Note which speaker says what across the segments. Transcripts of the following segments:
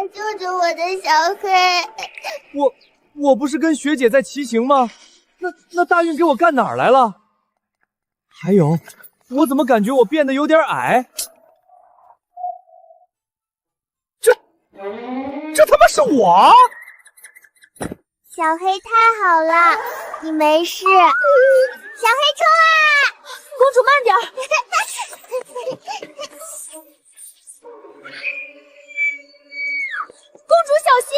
Speaker 1: 救救我的小黑！
Speaker 2: 我不是跟学姐在骑行吗？那大运给我干哪儿来了？还有，我怎么感觉我变得有点矮？这他妈是我！
Speaker 1: 小黑太好了，你没事。小黑冲啊！
Speaker 3: 公主慢点儿。公主小心！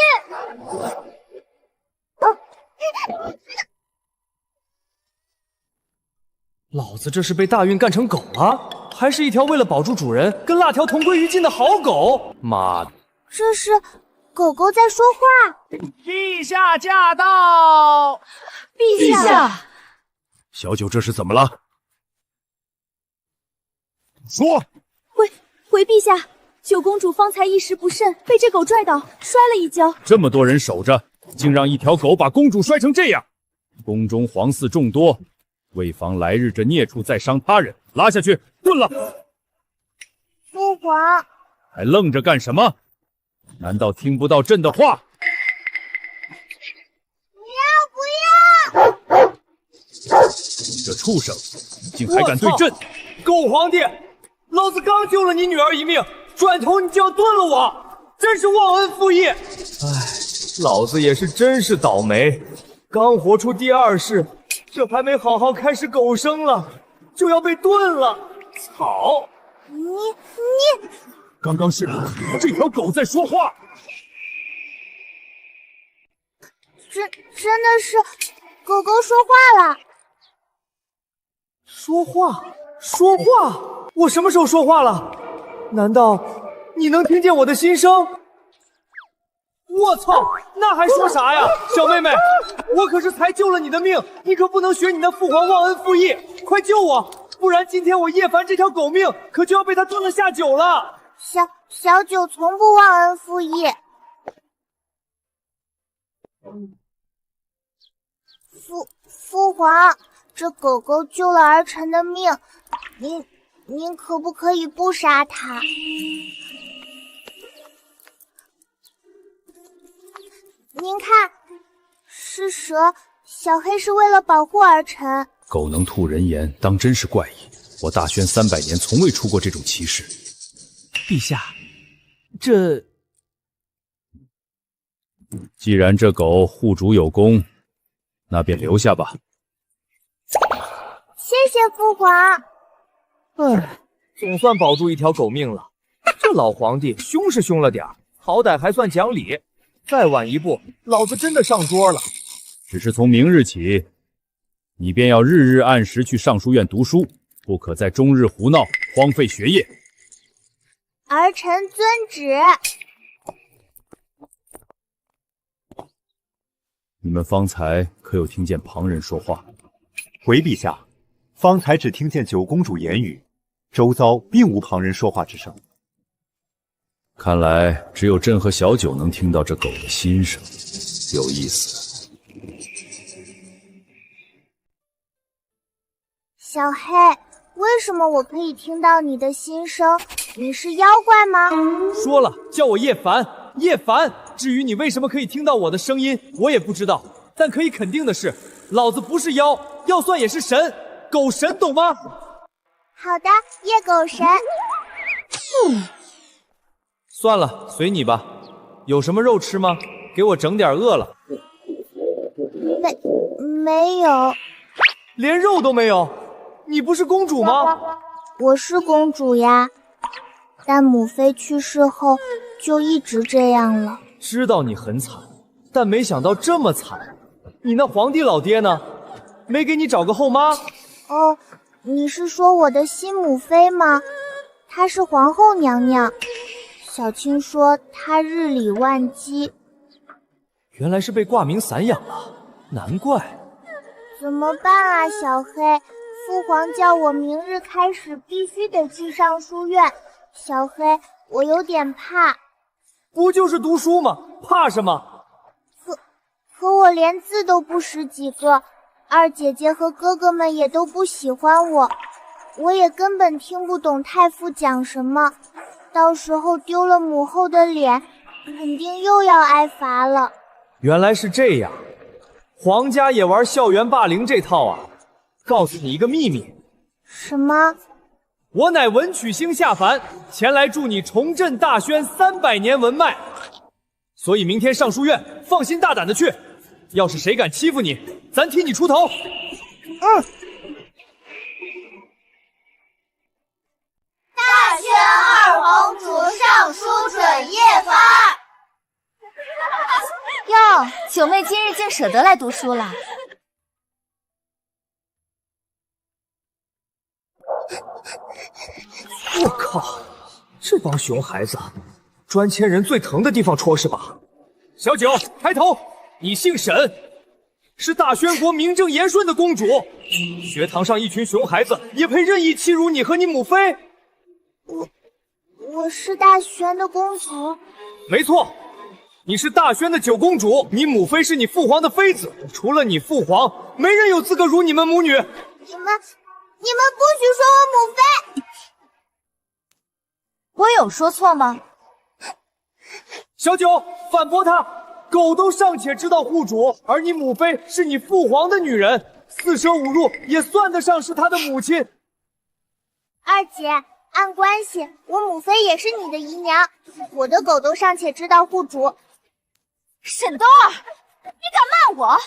Speaker 2: 老子这是被大运干成狗了，还是一条为了保住主人跟辣条同归于尽的好狗？妈的！
Speaker 1: 这是狗狗在说话。
Speaker 4: 陛下驾到！
Speaker 3: 陛下，
Speaker 4: 小九这是怎么了？说！
Speaker 3: 回陛下，九公主方才一时不慎被这狗拽倒，摔了一跤。
Speaker 4: 这么多人守着，竟让一条狗把公主摔成这样！宫中皇嗣众多，为防来日这孽畜再伤他人，拉下去炖了。
Speaker 1: 父皇，
Speaker 4: 还愣着干什么？难道听不到朕的话？
Speaker 1: 不要！
Speaker 4: 这畜生竟还敢对朕！
Speaker 2: 狗皇帝，老子刚救了你女儿一命，转头你就要炖了我，真是忘恩负义！哎，老子也是真是倒霉，刚活出第二世，这还没好好开始狗生了，就要被炖了！操！
Speaker 1: 你
Speaker 4: 刚刚是这条狗在说话。
Speaker 1: 真的是狗狗说话了。
Speaker 2: 说话？我什么时候说话了？难道你能听见我的心声？我操，那还说啥呀，小妹妹，我可是才救了你的命，你可不能学你那父皇忘恩负义，快救我，不然今天我叶凡这条狗命可就要被他炖了下酒了。
Speaker 1: 小九从不忘恩负义。父皇，这狗狗救了儿臣的命，您可不可以不杀它？您看，是蛇，小黑是为了保护儿臣。
Speaker 4: 狗能吐人言，当真是怪异。我大宣300年从未出过这种奇事。
Speaker 2: 陛下，这
Speaker 4: 既然这狗护主有功，那便留下吧。
Speaker 1: 谢谢父皇。
Speaker 2: 唉，总算保住一条狗命了。这老皇帝凶是凶了点儿，好歹还算讲理。再晚一步，老子真的上桌了。
Speaker 4: 只是从明日起，你便要日日按时去尚书院读书，不可再终日胡闹，荒废学业。
Speaker 1: 儿臣遵旨。
Speaker 4: 你们方才可有听见旁人说话？
Speaker 5: 回陛下，方才只听见九公主言语，周遭并无旁人说话之声。
Speaker 4: 看来只有朕和小九能听到这狗的心声，有意思。
Speaker 1: 小黑，为什么我可以听到你的心声？你是妖怪吗？
Speaker 2: 说了，叫我叶凡，叶凡。至于你为什么可以听到我的声音，我也不知道。但可以肯定的是，老子不是妖，要算也是神，狗神，懂吗？
Speaker 1: 好的，叶狗神。
Speaker 2: 算了，随你吧。有什么肉吃吗？给我整点，饿了。
Speaker 1: 没有。
Speaker 2: 连肉都没有？你不是公主吗？
Speaker 1: 我是公主呀，但母妃去世后就一直这样了。
Speaker 2: 知道你很惨，但没想到这么惨。你那皇帝老爹呢？没给你找个后妈？
Speaker 1: 哦，你是说我的新母妃吗？她是皇后娘娘。小青说她日理万机。
Speaker 2: 原来是被挂名散养了，难怪。
Speaker 1: 怎么办啊，小黑？父皇叫我明日开始必须得去尚书院。小黑，我有点怕。
Speaker 2: 不就是读书吗？怕什么？
Speaker 1: 可我连字都不识几个，二姐姐和哥哥们也都不喜欢我，我也根本听不懂太傅讲什么，到时候丢了母后的脸，肯定又要挨罚了。
Speaker 2: 原来是这样，皇家也玩校园霸凌这套啊！告诉你一个秘密。
Speaker 1: 什么？
Speaker 2: 我乃文曲星下凡，前来助你重振大宣300年文脉。所以明天上书院，放心大胆的去。要是谁敢欺负你，咱替你出头。
Speaker 1: 大宣二皇主上书准夜发。
Speaker 3: 哟，九妹今日竟舍得来读书了。
Speaker 2: 我靠，这帮熊孩子，专牵人最疼的地方戳是吧？小九，抬头，你姓沈，是大宣国名正言顺的公主。学堂上一群熊孩子也配任意欺辱你和你母妃？
Speaker 1: 我是大宣的公主。
Speaker 2: 没错，你是大宣的九公主，你母妃是你父皇的妃子，除了你父皇，没人有资格辱你们母女。
Speaker 1: 你们不许说我母妃！
Speaker 3: 我有说错吗？
Speaker 2: 小九，反驳他！狗都尚且知道护主，而你母妃是你父皇的女人，四舍五入也算得上是他的母亲。
Speaker 1: 二姐，按关系，我母妃也是你的姨娘。我的狗都尚且知道护主。
Speaker 3: 沈兜儿，你敢骂我啊？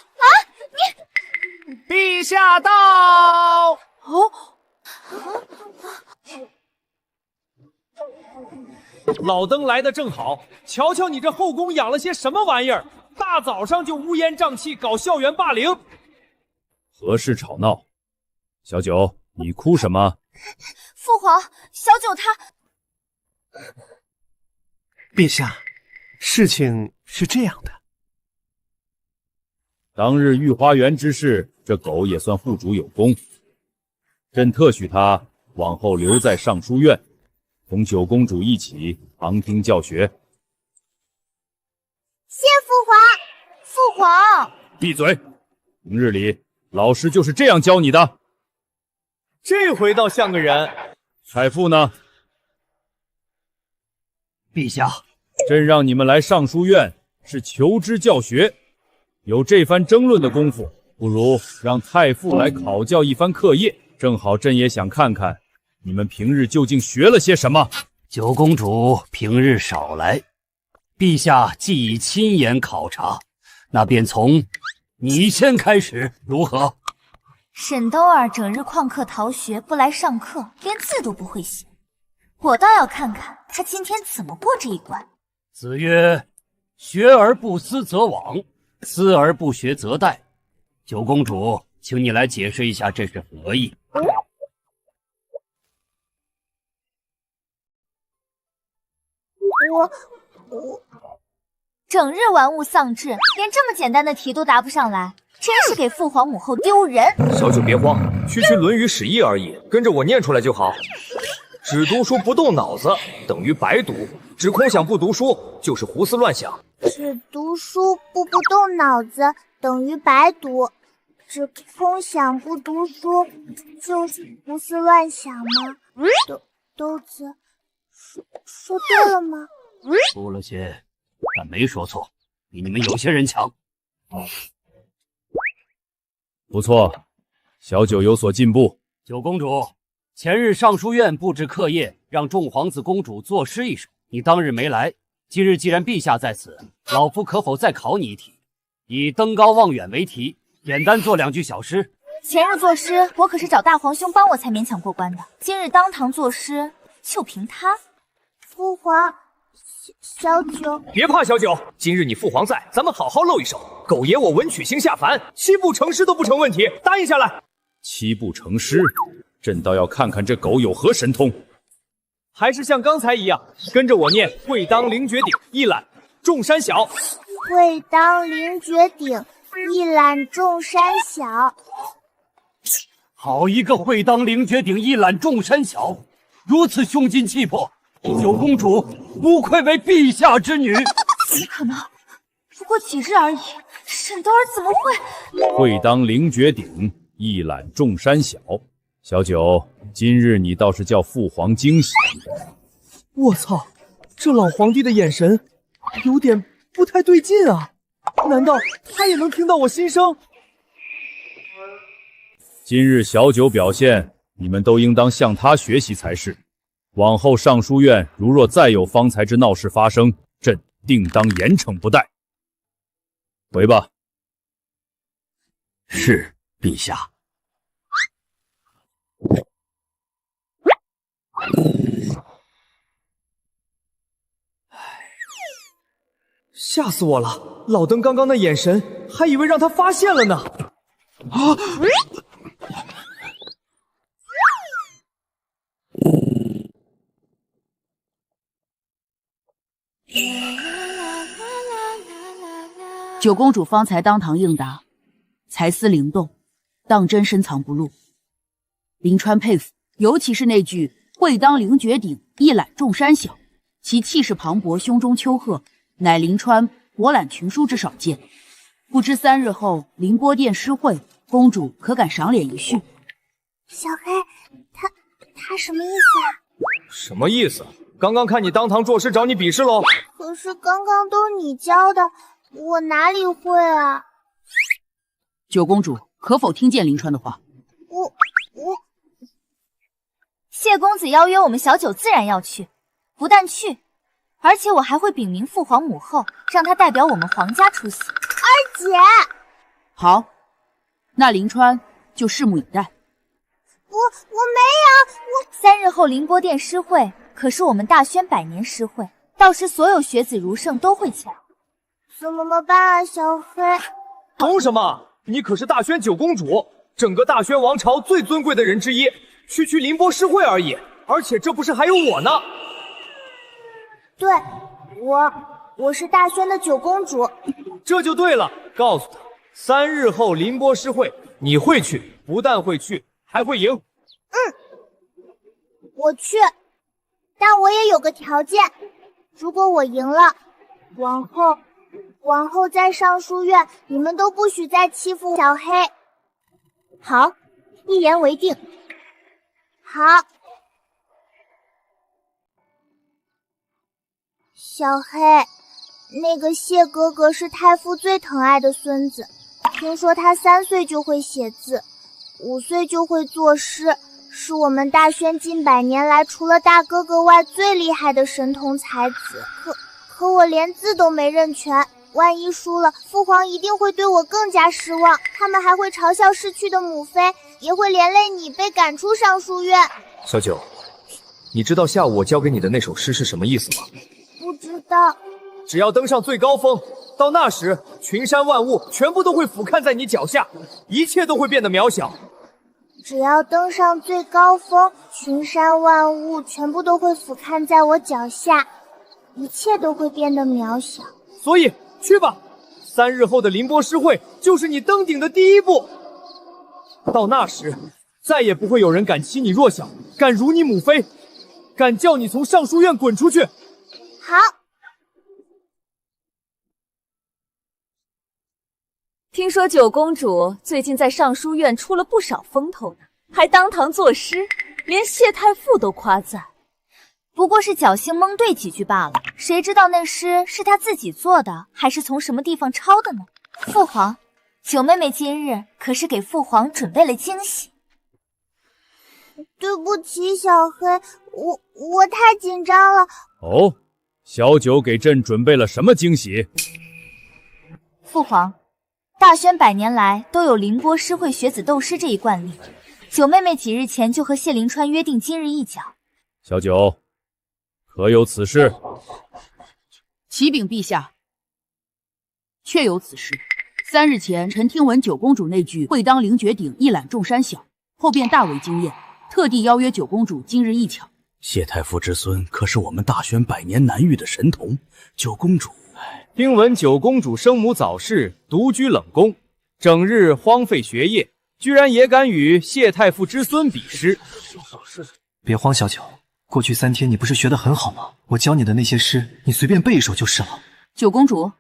Speaker 3: 你！
Speaker 2: 陛下到！
Speaker 3: 哦，
Speaker 2: 老登来的正好，瞧瞧你这后宫养了些什么玩意儿，大早上就乌烟瘴气搞校园霸凌。
Speaker 4: 何事吵闹？小九，你哭什么？
Speaker 3: 父皇，小九他……
Speaker 6: 陛下，事情是这样的。
Speaker 4: 当日御花园之事，这狗也算护主有功，朕特许他往后留在尚书院，同九公主一起旁听教学。
Speaker 1: 谢父皇。
Speaker 3: 父皇，
Speaker 4: 闭嘴！平日里老师就是这样教你的。
Speaker 2: 这回倒像个人。
Speaker 4: 采妇呢？
Speaker 6: 陛下，
Speaker 4: 朕让你们来尚书院是求知教学，有这番争论的功夫，不如让太傅来考教一番课业。正好朕也想看看你们平日究竟学了些什么。
Speaker 6: 九公主平日少来，陛下既已亲眼考察，那便从你先开始，如何？
Speaker 3: 沈兜儿整日旷课逃学，不来上课，连字都不会写。我倒要看看他今天怎么过这一关。
Speaker 6: 子曰：“学而不思则罔，思而不学则殆。”九公主，请你来解释一下这是何意？
Speaker 1: 我
Speaker 3: 整日玩物丧志，连这么简单的题都答不上来，真是给父皇母后丢人。
Speaker 2: 小九别慌，区区《论语》始义而已，跟着我念出来就好。只读书不动脑子等于白读，只空想不读书就是胡思乱想。
Speaker 1: 只读书不动脑子等于白读，只空想不读书就是胡思乱想吗？兜子说对了吗？
Speaker 6: 说了些，但没说错，比你们有些人强。
Speaker 4: 不错，小九有所进步。
Speaker 6: 九公主，前日尚书院布置课业，让众皇子公主作诗一首，你当日没来。今日既然陛下在此，老夫可否再考你一题？以登高望远为题，简单作2句小诗。
Speaker 3: 前日作诗，我可是找大皇兄帮我才勉强过关的。今日当堂作诗，就凭他？
Speaker 1: 父皇，小九，
Speaker 2: 别怕，小九，今日你父皇在，咱们好好露一手。狗爷我文曲星下凡，7步成诗都不成问题，答应下来。
Speaker 4: 7步成诗，朕倒要看看这狗有何神通。
Speaker 2: 还是像刚才一样，跟着我念：会当凌绝顶，一览众山小。
Speaker 1: 会当凌绝顶，一览众山小。
Speaker 6: 好一个会当凌绝顶，一览众山小！如此胸襟气魄，九公主不愧为陛下之女。
Speaker 3: 怎么可能？不过几日而已，沈兜儿怎么会？
Speaker 4: 会当凌绝顶，一览众山小。小九，今日你倒是叫父皇惊喜。
Speaker 2: 我操，这老皇帝的眼神有点不太对劲啊！难道他也能听到我心声？
Speaker 4: 今日小九表现，你们都应当向他学习才是。往后尚书院如若再有方才之闹事发生，朕定当严惩不贷。回吧。
Speaker 6: 是，陛下。
Speaker 2: 吓死我了！老登刚刚的眼神，还以为让他发现了呢。啊！
Speaker 7: 九公主方才当堂应答，才思灵动，当真深藏不露。林川佩服，尤其是那句“会当凌绝顶，一览众山小”，其气势磅礴，胸中丘壑，乃林川博览群书之少见。不知3日后凌波殿诗会，公主可敢赏脸一叙？
Speaker 1: 小黑，他什么意思啊？
Speaker 2: 什么意思？刚刚看你当堂作诗，找你比试喽。
Speaker 1: 可是刚刚都是你教的，我哪里会啊？
Speaker 7: 九公主可否听见林川的话？
Speaker 1: 我，
Speaker 3: 谢公子邀约我们小九，自然要去。不但去，而且我还会禀明父皇母后，让他代表我们皇家出席。
Speaker 1: 二姐，
Speaker 7: 好，那林川就拭目以待。
Speaker 1: 我没有
Speaker 3: 3日后凌波殿诗会，可是我们大宣100年诗会，到时所有学子儒圣都会前来。
Speaker 1: 怎么办啊，小黑？
Speaker 2: 懂什么？你可是大宣九公主，整个大宣王朝最尊贵的人之一，区凌波诗会而已。而且这不是还有我呢？
Speaker 1: 对，我是大宣的九公主。
Speaker 2: 这就对了，告诉他，3日后凌波诗会，你会去，不但会去，还会赢。
Speaker 1: 我去，但我也有个条件，如果我赢了，往后在尚书院，你们都不许再欺负小黑。
Speaker 3: 好，一言为定。
Speaker 1: 好。小黑，那个谢哥哥是太傅最疼爱的孙子，听说他3岁就会写字，5岁就会作诗，是我们大宣近100年来除了大哥哥外最厉害的神童才子。可我连字都没认全，万一输了，父皇一定会对我更加失望，他们还会嘲笑逝去的母妃，也会连累你被赶出尚书院。
Speaker 2: 小九，你知道下午我教给你的那首诗是什么意思吗？
Speaker 1: 不知道。
Speaker 2: 只要登上最高峰，到那时群山万物全部都会俯瞰在你脚下，一切都会变得渺小。
Speaker 1: 只要登上最高峰，群山万物全部都会俯瞰在我脚下，一切都会变得渺小。
Speaker 2: 所以去吧，3日后的凌波诗会就是你登顶的第一步。到那时，再也不会有人敢欺你弱小，敢辱你母妃，敢叫你从尚书院滚出去。
Speaker 1: 好。
Speaker 8: 听说九公主最近在尚书院出了不少风头呢，还当堂作诗，连谢太傅都夸赞。
Speaker 3: 不过是侥幸蒙对几句罢了，谁知道那诗是她自己做的，还是从什么地方抄的呢？父皇，九妹妹今日可是给父皇准备了惊喜。
Speaker 1: 对不起，小黑，我太紧张了。
Speaker 4: 哦，小九给朕准备了什么惊喜？
Speaker 3: 父皇，大宣100年来都有凌波诗会学子斗诗这一惯例，九妹妹几日前就和谢灵川约定今日一讲。
Speaker 4: 小九，可有此事？
Speaker 7: 启禀陛下，确有此事。3日前，臣听闻九公主那句“会当凌绝顶，一览众山小”，后便大为惊艳，特地邀约九公主今日一巧。
Speaker 6: 谢太傅之孙可是我们大宣100年难遇的神童，九公主。
Speaker 2: 听闻九公主生母早逝，独居冷宫，整日荒废学业，居然也敢与谢太傅之孙比诗。
Speaker 9: 别慌，小九，过去3天你不是学得很好吗？我教你的那些诗，你随便背一首就是了。
Speaker 7: 九公主，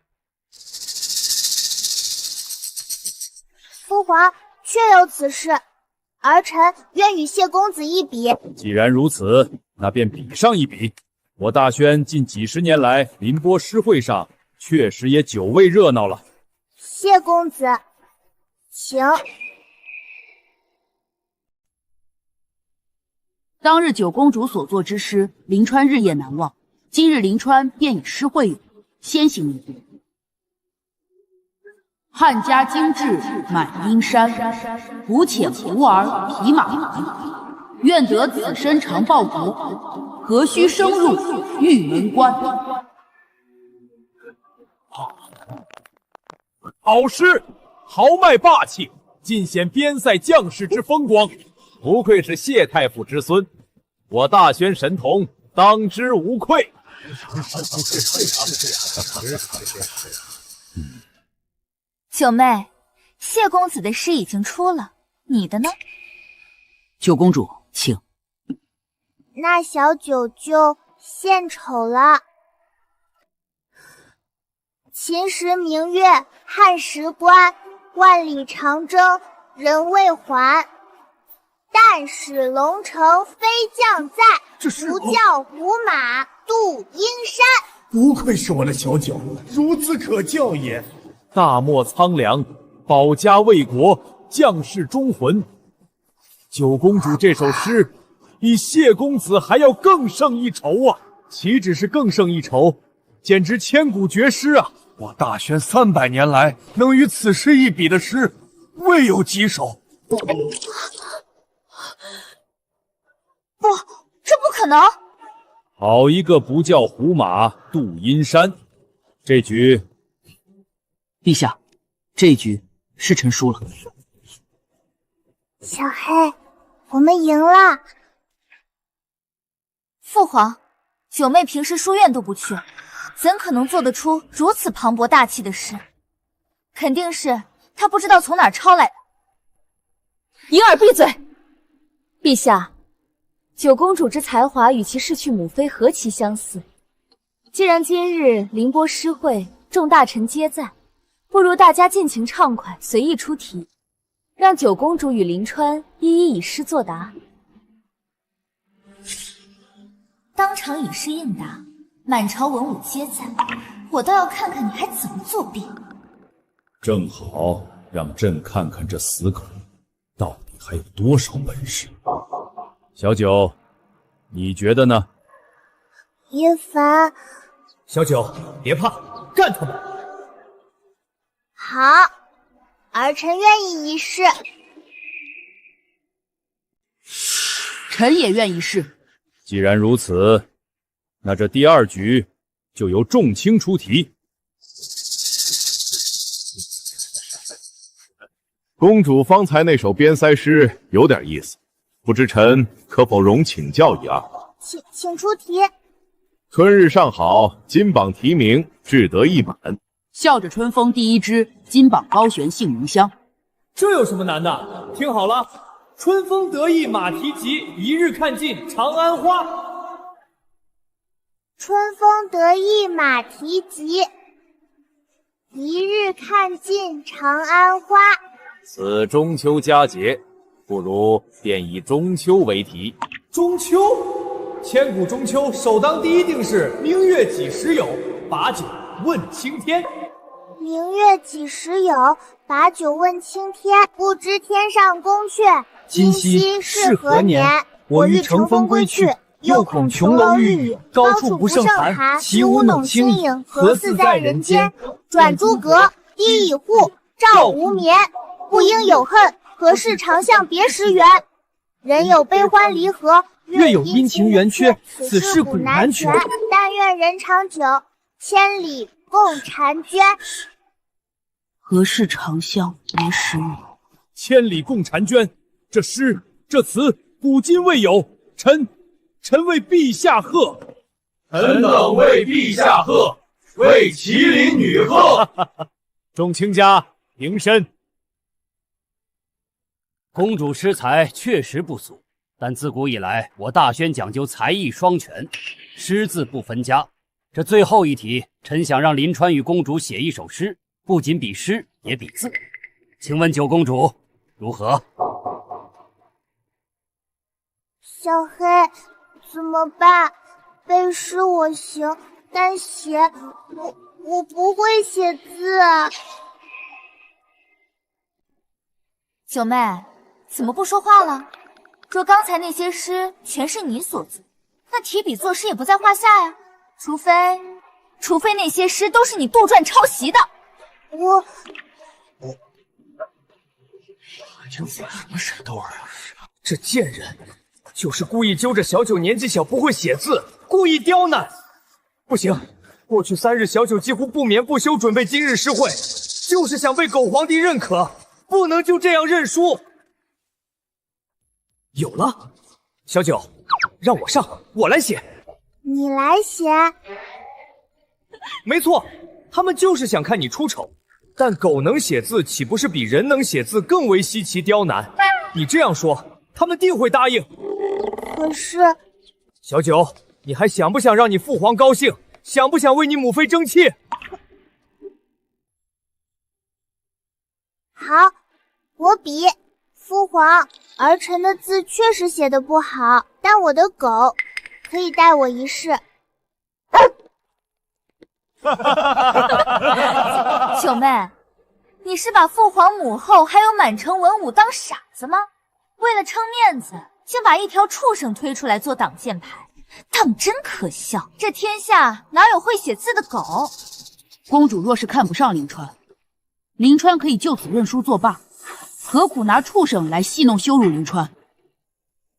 Speaker 1: 父皇，确有此事，儿臣愿与谢公子一比。
Speaker 4: 既然如此，那便比上一比。我大轩近几十年来临波诗会上确实也久未热闹了。
Speaker 1: 谢公子，请。
Speaker 7: 当日九公主所作之诗，临川日夜难忘。今日临川便以诗会友，先行一步。汉家精致满阴山，胡遣胡儿匹马还。愿得此身长报国，何须升入玉门关？
Speaker 4: 好诗，豪迈霸气，尽显边塞将士之风光。不愧是谢太傅之孙，我大宣神童当之无愧。
Speaker 3: 九妹，谢公子的诗已经出了，你的呢？
Speaker 7: 九公主，请。
Speaker 1: 那小九就献丑了。秦时明月汉时关，万里长征人未还。但使龙城飞将在，不教胡马度阴山。
Speaker 10: 不愧是我的小九，孺子可教也。
Speaker 4: 大漠苍凉，保家卫国，将士忠魂。九公主这首诗，比谢公子还要更胜一筹啊！岂止是更胜一筹，简直千古绝诗啊！
Speaker 10: 我大宣300年来，能与此诗一比的诗，未有几首。
Speaker 3: 不，这不可能！
Speaker 4: 好一个不教胡马度阴山，这局，
Speaker 7: 陛下，这一局是臣输了。
Speaker 1: 小黑，我们赢了。
Speaker 3: 父皇，九妹平时书院都不去，怎可能做得出如此磅礴大气的诗？肯定是她不知道从哪儿抄来的。
Speaker 8: 银儿闭嘴！陛下，九公主之才华与其逝去母妃何其相似。既然今日凌波诗会，众大臣皆在，不如大家尽情畅快，随意出题，让九公主与临川一一以诗作答。
Speaker 3: 当场以诗应答，满朝文武皆在，我倒要看看你还怎么作弊。
Speaker 4: 正好让朕看看这死狗到底还有多少本事。小九，你觉得呢？
Speaker 1: 叶凡，
Speaker 2: 小九，别怕，干他们！
Speaker 1: 好，儿臣愿意一试。
Speaker 7: 臣也愿意试。
Speaker 4: 既然如此，那这第2局就由众卿出题。
Speaker 11: 公主方才那首边塞诗有点意思，不知臣可否容请教一二？
Speaker 1: 请出题。
Speaker 11: 春日尚好，金榜题名，志得意满。
Speaker 7: 笑着春风第一枝，金榜高悬杏仁香。
Speaker 2: 这有什么难的？听好了，春风得意马蹄疾，一日看尽长安花。
Speaker 1: 春风得意马蹄疾，一日看尽长安花。
Speaker 4: 此中秋佳节，不如便以中秋为题。
Speaker 2: 中秋，千古中秋首当第一定是明月几时有，把酒问青天。
Speaker 1: 明月几时有，把酒问青天。不知天上宫阙，今夕是何年？我欲乘风归去，又恐琼楼玉宇，高处不胜寒。起舞弄清影，何似在人间？转朱阁，低绮户，照无眠。不应有恨，何事长向别时圆？人有悲欢离合，
Speaker 2: 月有阴晴圆缺，此事古难全。
Speaker 1: 但愿人长久，千里共婵娟。
Speaker 7: 何事长向别时圆？
Speaker 4: 千里共婵娟，这诗这词古今未有，臣为陛下贺。
Speaker 10: 臣等为陛下贺，为麒麟女贺。
Speaker 4: 众卿家平身。
Speaker 6: 公主诗才确实不俗，但自古以来，我大宣讲究才艺双全，诗字不分家。这最后一题，臣想让临川与公主写一首诗，不仅比诗，也比字。请问九公主如何？
Speaker 1: 小黑，怎么办？背诗我行，但我不会写字啊。
Speaker 3: 九妹，怎么不说话了？若刚才那些诗全是你所作，那提笔作诗也不在话下呀。除非那些诗都是你杜撰抄袭的。
Speaker 2: 这怎什么神斗啊！这贱人就是故意揪着小九年纪小不会写字，故意刁难。不行，过去3日小九几乎不眠不休准备今日诗会，就是想被狗皇帝认可，不能就这样认输。有了，小九，让我上，我来写。
Speaker 1: 你来写。
Speaker 2: 没错，他们就是想看你出丑。但狗能写字，岂不是比人能写字更为稀奇刁难？你这样说，他们定会答应。
Speaker 1: 可是，
Speaker 2: 小九，你还想不想让你父皇高兴？想不想为你母妃争气？
Speaker 1: 好，我比。父皇，儿臣的字确实写得不好，但我的狗可以带我一试。
Speaker 3: 九妹，你是把父皇母后还有满城文武当傻子吗？为了撑面子，竟把一条畜生推出来做挡箭牌，当真可笑。这天下哪有会写字的狗？
Speaker 7: 公主若是看不上林川，林川可以就此认输作罢，何苦拿畜生来戏弄羞辱林川？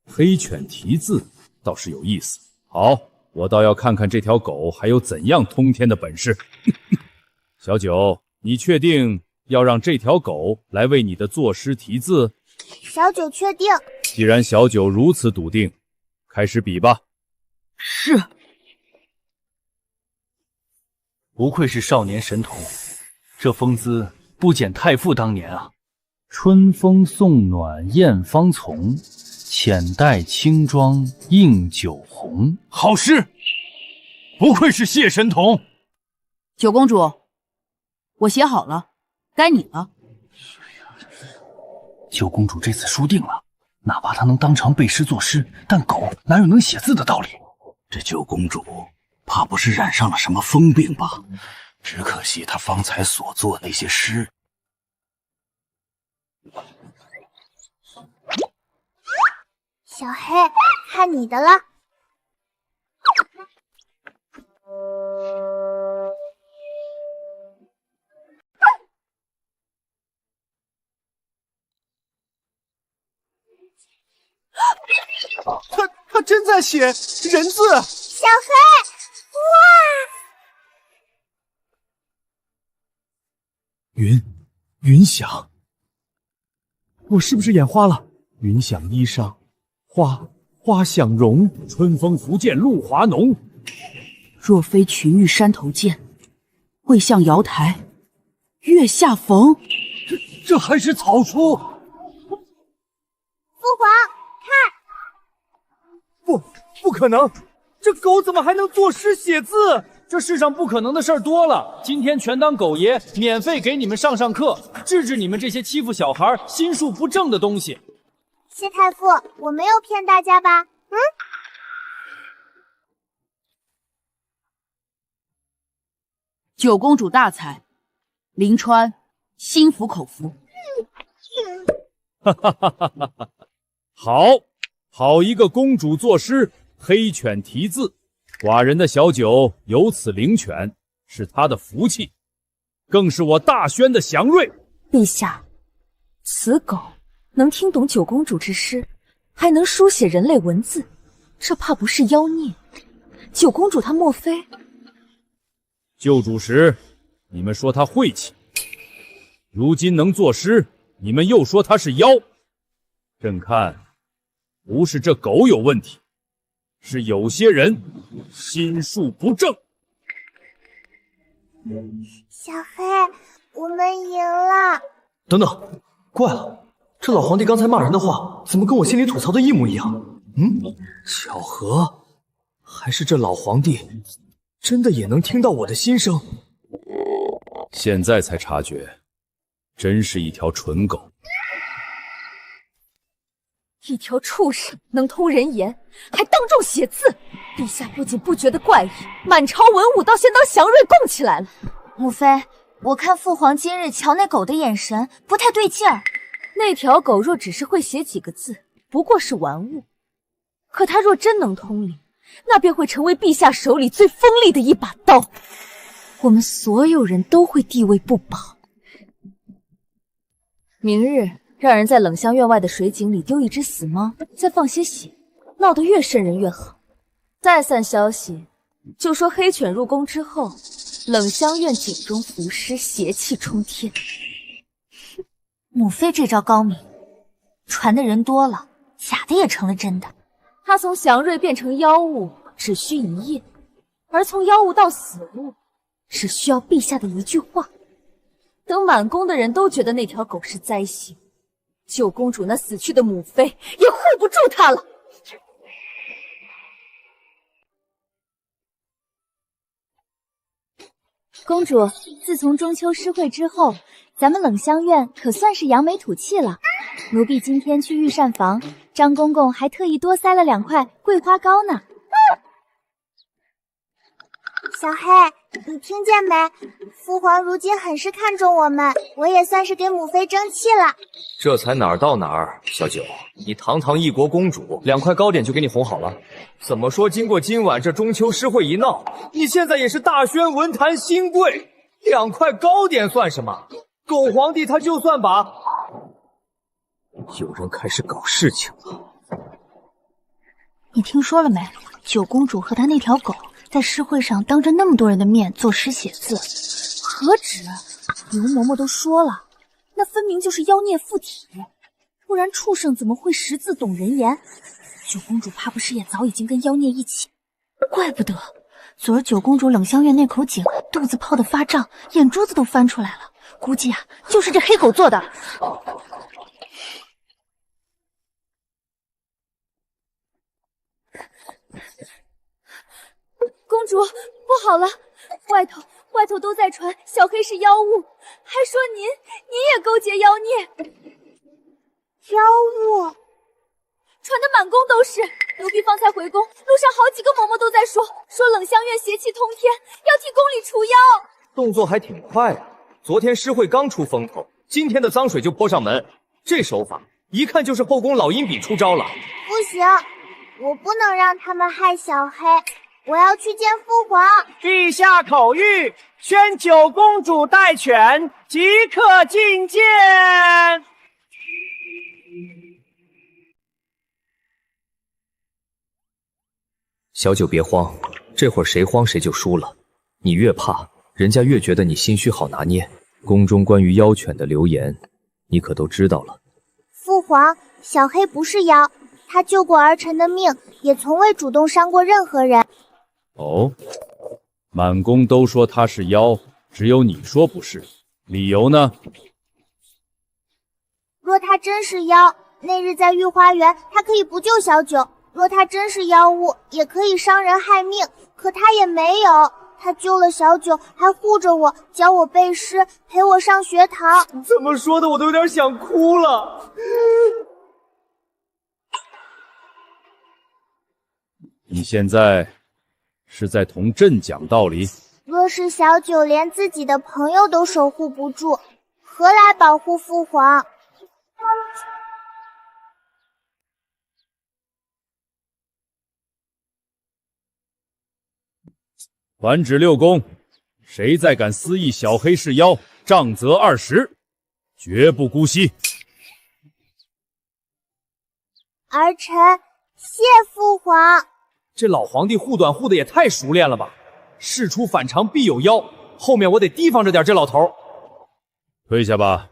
Speaker 4: 黑犬题字倒是有意思。好，我倒要看看这条狗还有怎样通天的本事。小九，你确定要让这条狗来为你的作诗题字？
Speaker 1: 小九确定。
Speaker 4: 既然小九如此笃定，开始比吧。
Speaker 9: 是。不愧是少年神童，这风姿不减太傅当年啊！春风送暖燕芳丛，浅黛轻妆映酒红。
Speaker 10: 好诗，不愧是谢神童。
Speaker 7: 九公主，我写好了，该你了。
Speaker 9: 九公主这次输定了，哪怕她能当场背诗作诗，但狗哪有能写字的道理？
Speaker 12: 这九公主怕不是染上了什么疯病吧？只可惜她方才所作那些诗。
Speaker 1: 小黑，看你的了。
Speaker 2: 他真在写人字。
Speaker 1: 小黑，
Speaker 2: 哇！云想，我是不是眼花了？云想衣裳，花想容，
Speaker 4: 春风拂槛露华浓。
Speaker 7: 若非群玉山头见，会向瑶台月下逢。
Speaker 10: 这还是草书。
Speaker 1: 父皇，看！
Speaker 2: 不可能！这狗怎么还能作诗写字？
Speaker 4: 这世上不可能的事儿多了。今天全当狗爷免费给你们上课，治治你们这些欺负小孩、心术不正的东西。
Speaker 1: 谢太傅，我没有骗大家吧？
Speaker 7: 九公主大才，林川心服口服。
Speaker 4: 哈哈哈哈哈哈！好一个公主作诗，黑犬题字。寡人的小九有此灵犬，是他的福气，更是我大宣的祥瑞。
Speaker 8: 陛下，此狗能听懂九公主之诗，还能书写人类文字，这怕不是妖孽？九公主她莫非……
Speaker 4: 旧主时，你们说他晦气，如今能作诗，你们又说他是妖。朕看，不是这狗有问题，是有些人心术不正。
Speaker 1: 小黑，我们赢了。
Speaker 2: 等等，怪了，这老皇帝刚才骂人的话，怎么跟我心里吐槽的一模一样？巧合？还是这老皇帝真的也能听到我的心声？
Speaker 4: 现在才察觉，真是一条蠢狗。
Speaker 8: 一条畜生能通人言，还当众写字。陛下不仅不觉得怪异，满朝文武倒先当祥瑞供起来了。
Speaker 3: 母妃，我看父皇今日瞧那狗的眼神不太对劲儿。
Speaker 8: 那条狗若只是会写几个字，不过是玩物；可它若真能通灵，那便会成为陛下手里最锋利的一把刀。我们所有人都会地位不保。明日让人在冷香院外的水井里丢一只死猫，再放些血，闹得越瘆人越好。再散消息，就说黑犬入宫之后，冷香院井中浮尸，邪气冲天。
Speaker 3: 母妃这招高明，传的人多了，假的也成了真的。
Speaker 8: 他从祥瑞变成妖物只需一夜，而从妖物到死物只需要陛下的一句话。等满宫的人都觉得那条狗是灾星，九公主那死去的母妃也护不住她了。
Speaker 3: 公主，自从中秋诗会之后，咱们冷香院可算是扬眉吐气了。奴婢今天去御膳房，张公公还特意多塞了2块桂花糕呢。
Speaker 1: 小黑，你听见没？父皇如今很是看重我们，我也算是给母妃争气了。
Speaker 2: 这才哪儿到哪儿，小九，你堂堂一国公主，2块糕点就给你哄好了。怎么说，经过今晚这中秋诗会一闹，你现在也是大宣文坛新贵，2块糕点算什么？狗皇帝他就算把……有人开始搞事情了。
Speaker 13: 你听说了没？九公主和她那条狗在诗会上当着那么多人的面作诗写字，
Speaker 8: 何止？刘嬷嬷都说了，那分明就是妖孽附体，不然畜生怎么会识字懂人言？
Speaker 13: 九公主怕不是也早已经跟妖孽一起？怪不得昨儿九公主冷香院那口井肚子泡得发胀，眼珠子都翻出来了，估计啊就是这黑狗做的。
Speaker 8: 公主，不好了，外头都在传小黑是妖物，还说您也勾结妖孽。
Speaker 1: 妖物
Speaker 8: 传的满宫都是。奴婢方才回宫，路上好几个嬷嬷都在说冷香院邪气通天，要替宫里除妖。
Speaker 2: 动作还挺快啊！昨天诗会刚出风头，今天的脏水就泼上门，这手法一看就是后宫老阴笔出招了。
Speaker 1: 不行，我不能让他们害小黑，我要去见父皇。
Speaker 14: 陛下口谕，宣九公主带犬，即刻觐见。
Speaker 2: 小九别慌，这会儿谁慌谁就输了。你越怕，人家越觉得你心虚好拿捏。宫中关于妖犬的流言，你可都知道了。
Speaker 1: 父皇，小黑不是妖，他救过儿臣的命，也从未主动伤过任何人。
Speaker 4: 哦，满宫都说他是妖，只有你说不是，理由呢？
Speaker 1: 若他真是妖，那日在御花园，他可以不救小九；若他真是妖物，也可以伤人害命。可他也没有，他救了小九，还护着我，教我背诗，陪我上学堂。
Speaker 2: 怎么说的，我都有点想哭了。
Speaker 4: 你现在是在同朕讲道理？
Speaker 1: 若是小九连自己的朋友都守护不住，何来保护父皇？
Speaker 4: 传旨六宫，谁再敢私议小黑是妖，杖责20，绝不姑息。
Speaker 1: 儿臣谢父皇。
Speaker 2: 这老皇帝护短护的也太熟练了吧！事出反常必有妖，后面我得提防着点这老头。
Speaker 4: 退下吧。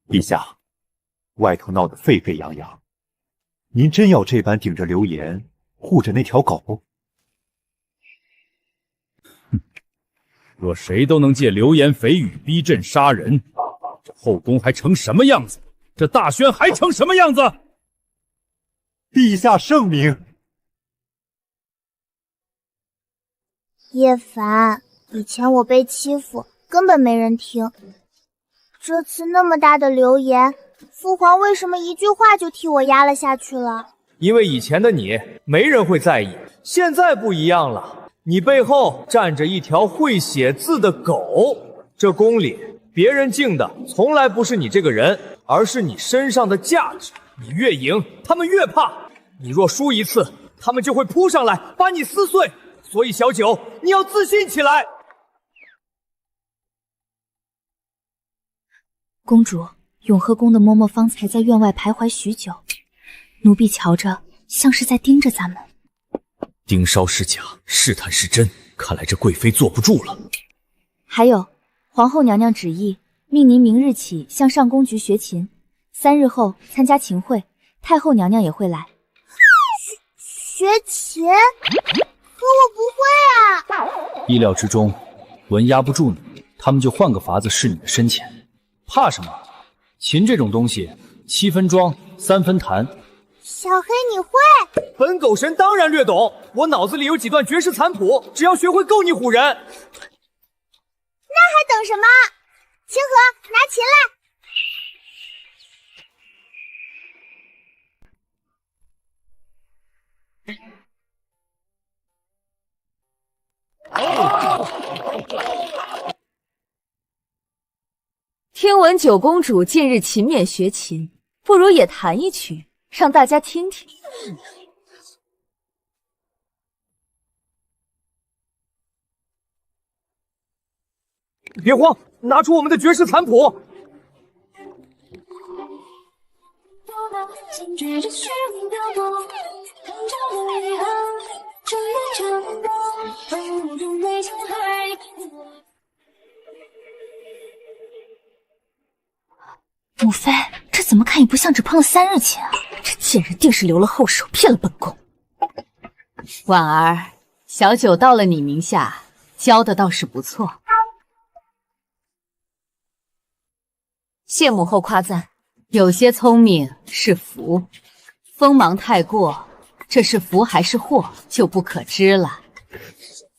Speaker 5: 陛下，外头闹得沸沸扬扬，您真要这般顶着流言护着那条狗？
Speaker 4: 哼，若谁都能借流言蜚语逼朕杀人，这后宫还成什么样子？这大宣还成什么样子？
Speaker 5: 陛下圣明。
Speaker 1: 叶凡，以前我被欺负，根本没人听。这次那么大的流言，父皇为什么一句话就替我压了下去了？
Speaker 2: 因为以前的你没人会在意，现在不一样了。你背后站着一条会写字的狗，这宫里别人敬的从来不是你这个人，而是你身上的价值。你越赢，他们越怕；你若输一次，他们就会扑上来把你撕碎。所以小九，你要自信起来。
Speaker 3: 公主，永和宫的嬷嬷方才在院外徘徊许久，奴婢瞧着像是在盯着咱们。
Speaker 2: 盯梢是假，试探是真，看来这贵妃坐不住了。
Speaker 3: 还有，皇后娘娘旨意，命您明日起向上宫局学琴，3日后参加琴会，太后娘娘也会来。
Speaker 1: 学琴？可我不会啊！
Speaker 9: 意料之中，文压不住你，他们就换个法子试你的深浅。怕什么？琴这种东西，7分装，3分弹。
Speaker 1: 小黑，你会？
Speaker 2: 本狗神当然略懂，我脑子里有几段绝世残谱，只要学会够你唬人。那
Speaker 1: 还等什么？清河，拿琴来！
Speaker 8: 听闻九公主近日勤勉学琴，不如也弹一曲，让大家听听。
Speaker 2: 别慌，拿出我们的绝世残谱。
Speaker 3: 母妃，这怎么看也不像只碰了3日琴啊！这贱人定是留了后手，骗了本宫。
Speaker 7: 婉儿，小九到了你名下，教的倒是不错。
Speaker 8: 谢母后夸赞。
Speaker 7: 有些聪明是福，锋芒太过，这是福还是祸就不可知了。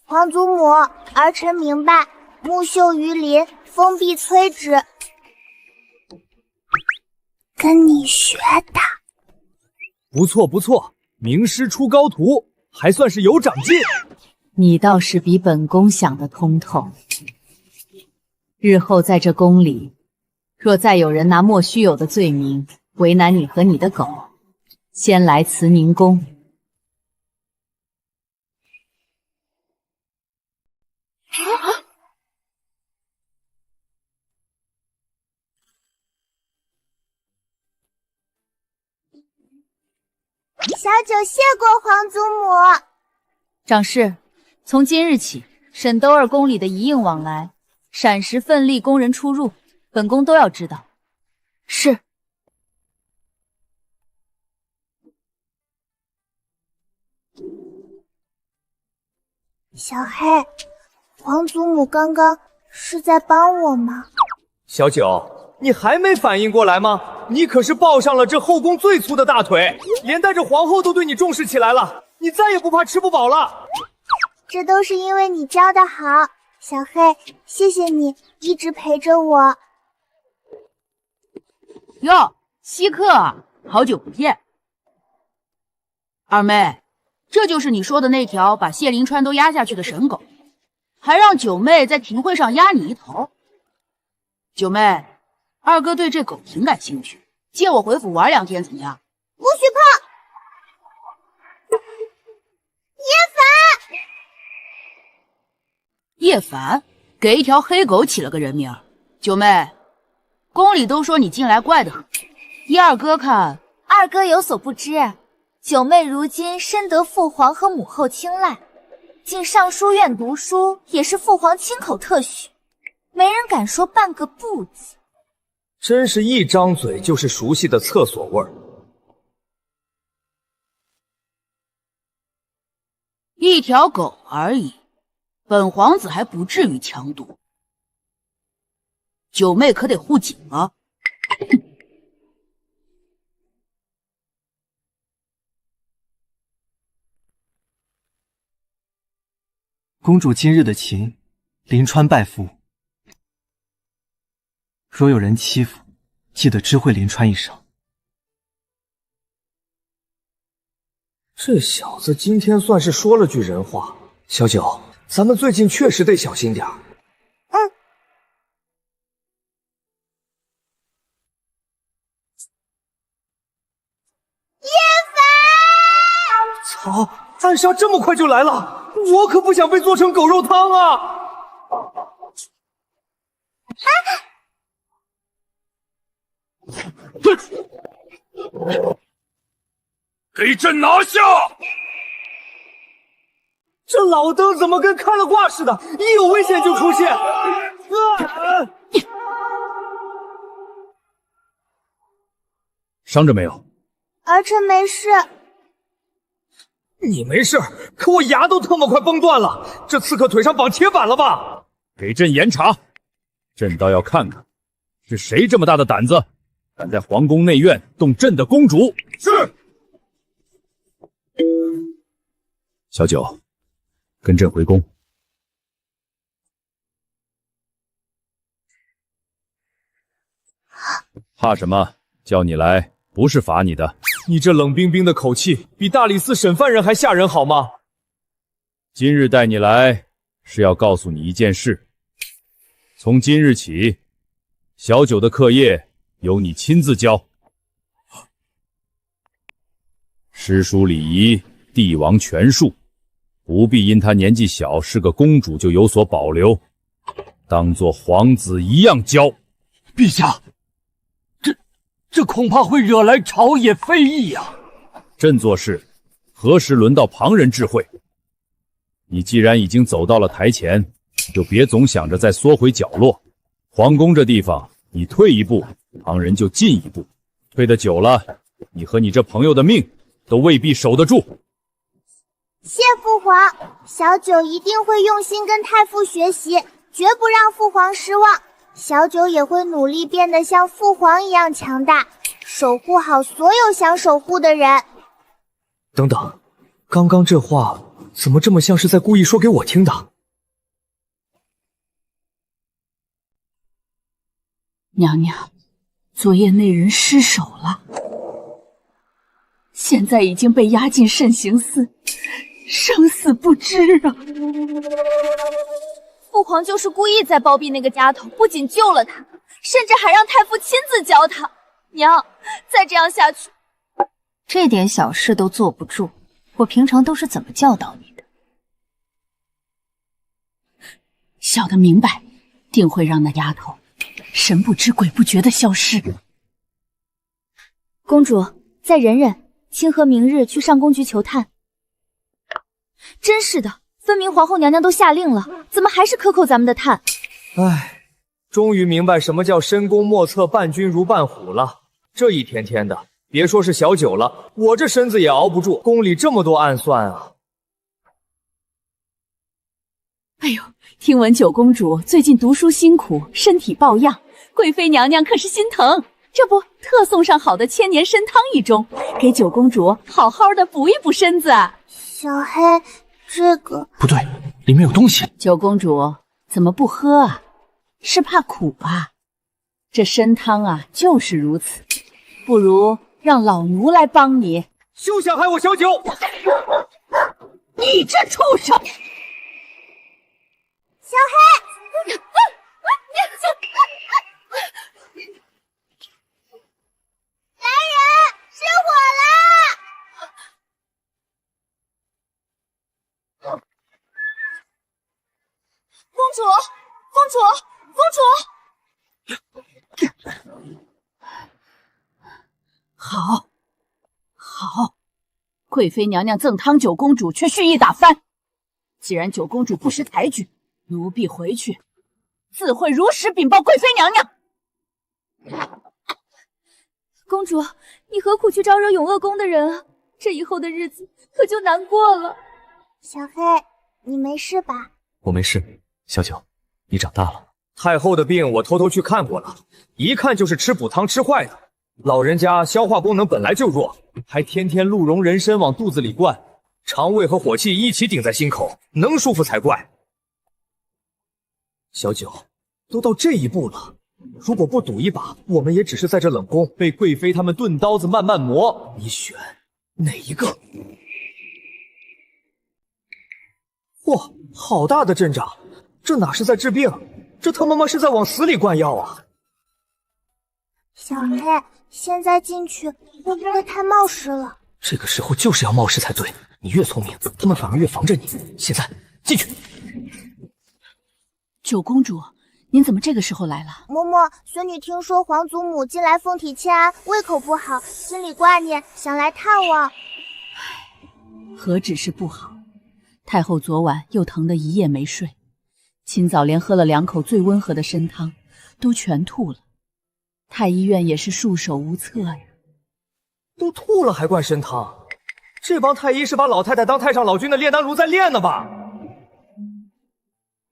Speaker 1: 皇祖母，儿臣明白，木秀于林，风必摧之。跟你学的。
Speaker 2: 不错不错，名师出高徒，还算是有长进。
Speaker 7: 你倒是比本宫想得通透。日后在这宫里，若再有人拿莫须有的罪名为难你和你的狗，先来慈宁宫。
Speaker 1: 小九谢过皇祖母。
Speaker 3: 长侍，从今日起，沈兜儿宫里的一应往来，闪时奋力宫人出入，本宫都要知道。是。
Speaker 1: 小黑，皇祖母刚刚是在帮我吗？
Speaker 2: 小九，你还没反应过来吗？你可是抱上了这后宫最粗的大腿，连带着皇后都对你重视起来了，你再也不怕吃不饱了。
Speaker 1: 这都是因为你教的好，小黑，谢谢你一直陪着我。
Speaker 7: 哟，稀客，好久不见。二妹，这就是你说的那条把谢灵川都压下去的神狗，还让九妹在庭会上压你一头。九妹，二哥对这狗挺感兴趣，借我回府玩2天怎么样？
Speaker 1: 不许碰！
Speaker 7: 叶凡给一条黑狗起了个人名。九妹，宫里都说你近来怪得很，依二哥看，
Speaker 3: 二哥有所不知，九妹如今深得父皇和母后青睐，进尚书院读书也是父皇亲口特许，没人敢说半个不字。
Speaker 2: 真是一张嘴就是熟悉的厕所味儿。
Speaker 7: 一条狗而已，本皇子还不至于强夺。九妹可得护紧了。
Speaker 2: 公主今日的琴，临川拜服。若有人欺负，记得知会林川一声。这小子今天算是说了句人话。小九，咱们最近确实得小心点儿。操！暗杀这么快就来了，我可不想被做成狗肉汤啊！
Speaker 10: 给朕拿下！
Speaker 2: 这老灯怎么跟开了挂似的，一有危险就出现？
Speaker 4: 伤着没有？
Speaker 1: 儿臣没事。
Speaker 2: 你没事，可我牙都他妈快崩断了，这刺客腿上绑铁板了吧？
Speaker 4: 给朕严查！朕倒要看看，是谁这么大的胆子，敢在皇宫内院动朕的公主？
Speaker 10: 是。
Speaker 4: 小九，跟朕回宫。怕什么？叫你来不是罚你的。
Speaker 2: 你这冷冰冰的口气，比大理寺审犯人还吓人，好吗？
Speaker 4: 今日带你来，是要告诉你一件事。从今日起，小九的课业由你亲自教。诗书礼仪，帝王权术，不必因他年纪小是个公主就有所保留，当作皇子一样教。
Speaker 6: 陛下，这恐怕会惹来朝野非议呀！
Speaker 4: 朕做事，何时轮到旁人智慧？你既然已经走到了台前，就别总想着再缩回角落。皇宫这地方，你退一步，旁人就进一步，退得久了，你和你这朋友的命都未必守得住。
Speaker 1: 谢父皇，小九一定会用心跟太傅学习，绝不让父皇失望。小九也会努力变得像父皇一样强大，守护好所有想守护的人。
Speaker 2: 等等，刚刚这话怎么这么像是在故意说给我听的？
Speaker 7: 娘娘，昨夜那人失手了，现在已经被押进慎刑司，生死不知啊！
Speaker 8: 父皇就是故意在包庇那个丫头，不仅救了她，甚至还让太傅亲自教她。娘，再这样下去，
Speaker 3: 这点小事都坐不住，我平常都是怎么教导你的？
Speaker 7: 小的明白，定会让那丫头神不知鬼不觉的消失。
Speaker 8: 公主，再忍忍，清河明日去上宫局求探。真是的，分明皇后娘娘都下令了，怎么还是克扣咱们的探？
Speaker 2: 唉，终于明白什么叫深宫莫测伴君如伴虎了。这一天天的，别说是小九了，我这身子也熬不住。宫里这么多暗算啊！
Speaker 7: 哎呦，听闻九公主最近读书辛苦，身体抱恙，贵妃娘娘可是心疼，这不特送上好的千年参汤一盅，给九公主好好的补一补身子。
Speaker 1: 小黑，这个
Speaker 2: 不对，里面有东西。
Speaker 7: 九公主怎么不喝啊？是怕苦吧？这参汤啊，就是如此。不如让老奴来帮你。
Speaker 2: 休想害我小九！
Speaker 7: 你这畜生！
Speaker 1: 小黑，来人，失火了！
Speaker 8: 公主，公主，公主！
Speaker 7: 好，好，贵妃娘娘赠汤九公主，却蓄意打翻。既然九公主不识抬举，奴婢回去自会如实禀报贵妃娘娘。
Speaker 8: 公主，你何苦去招惹永乐宫的人啊？这以后的日子可就难过了。
Speaker 1: 小黑，你没事吧？
Speaker 2: 我没事。小九，你长大了。太后的病我偷偷去看过了，一看就是吃补汤吃坏的。老人家消化功能本来就弱，还天天鹿茸人参往肚子里灌，肠胃和火气一起顶在心口，能舒服才怪。小九，都到这一步了，如果不赌一把，我们也只是在这冷宫被贵妃他们钝刀子慢慢磨。你选哪一个？哇，好大的阵仗！这哪是在治病，这他妈妈是在往死里灌药啊！
Speaker 1: 小黑，现在进去会不会太冒失了？
Speaker 2: 这个时候就是要冒失才对，你越聪明，他们反而越防着你。现在进去。
Speaker 7: 九公主，您怎么这个时候来了？
Speaker 1: 嬷嬷，孙女听说皇祖母近来凤体欠安，胃口不好，心里挂念，想来探望。
Speaker 7: 何止是不好，太后昨晚又疼得一夜没睡，今早连喝了2口最温和的参汤，都全吐了。太医院也是束手无策呀。
Speaker 2: 都吐了还灌参汤，这帮太医是把老太太当太上老君的炼丹炉在炼呢吧？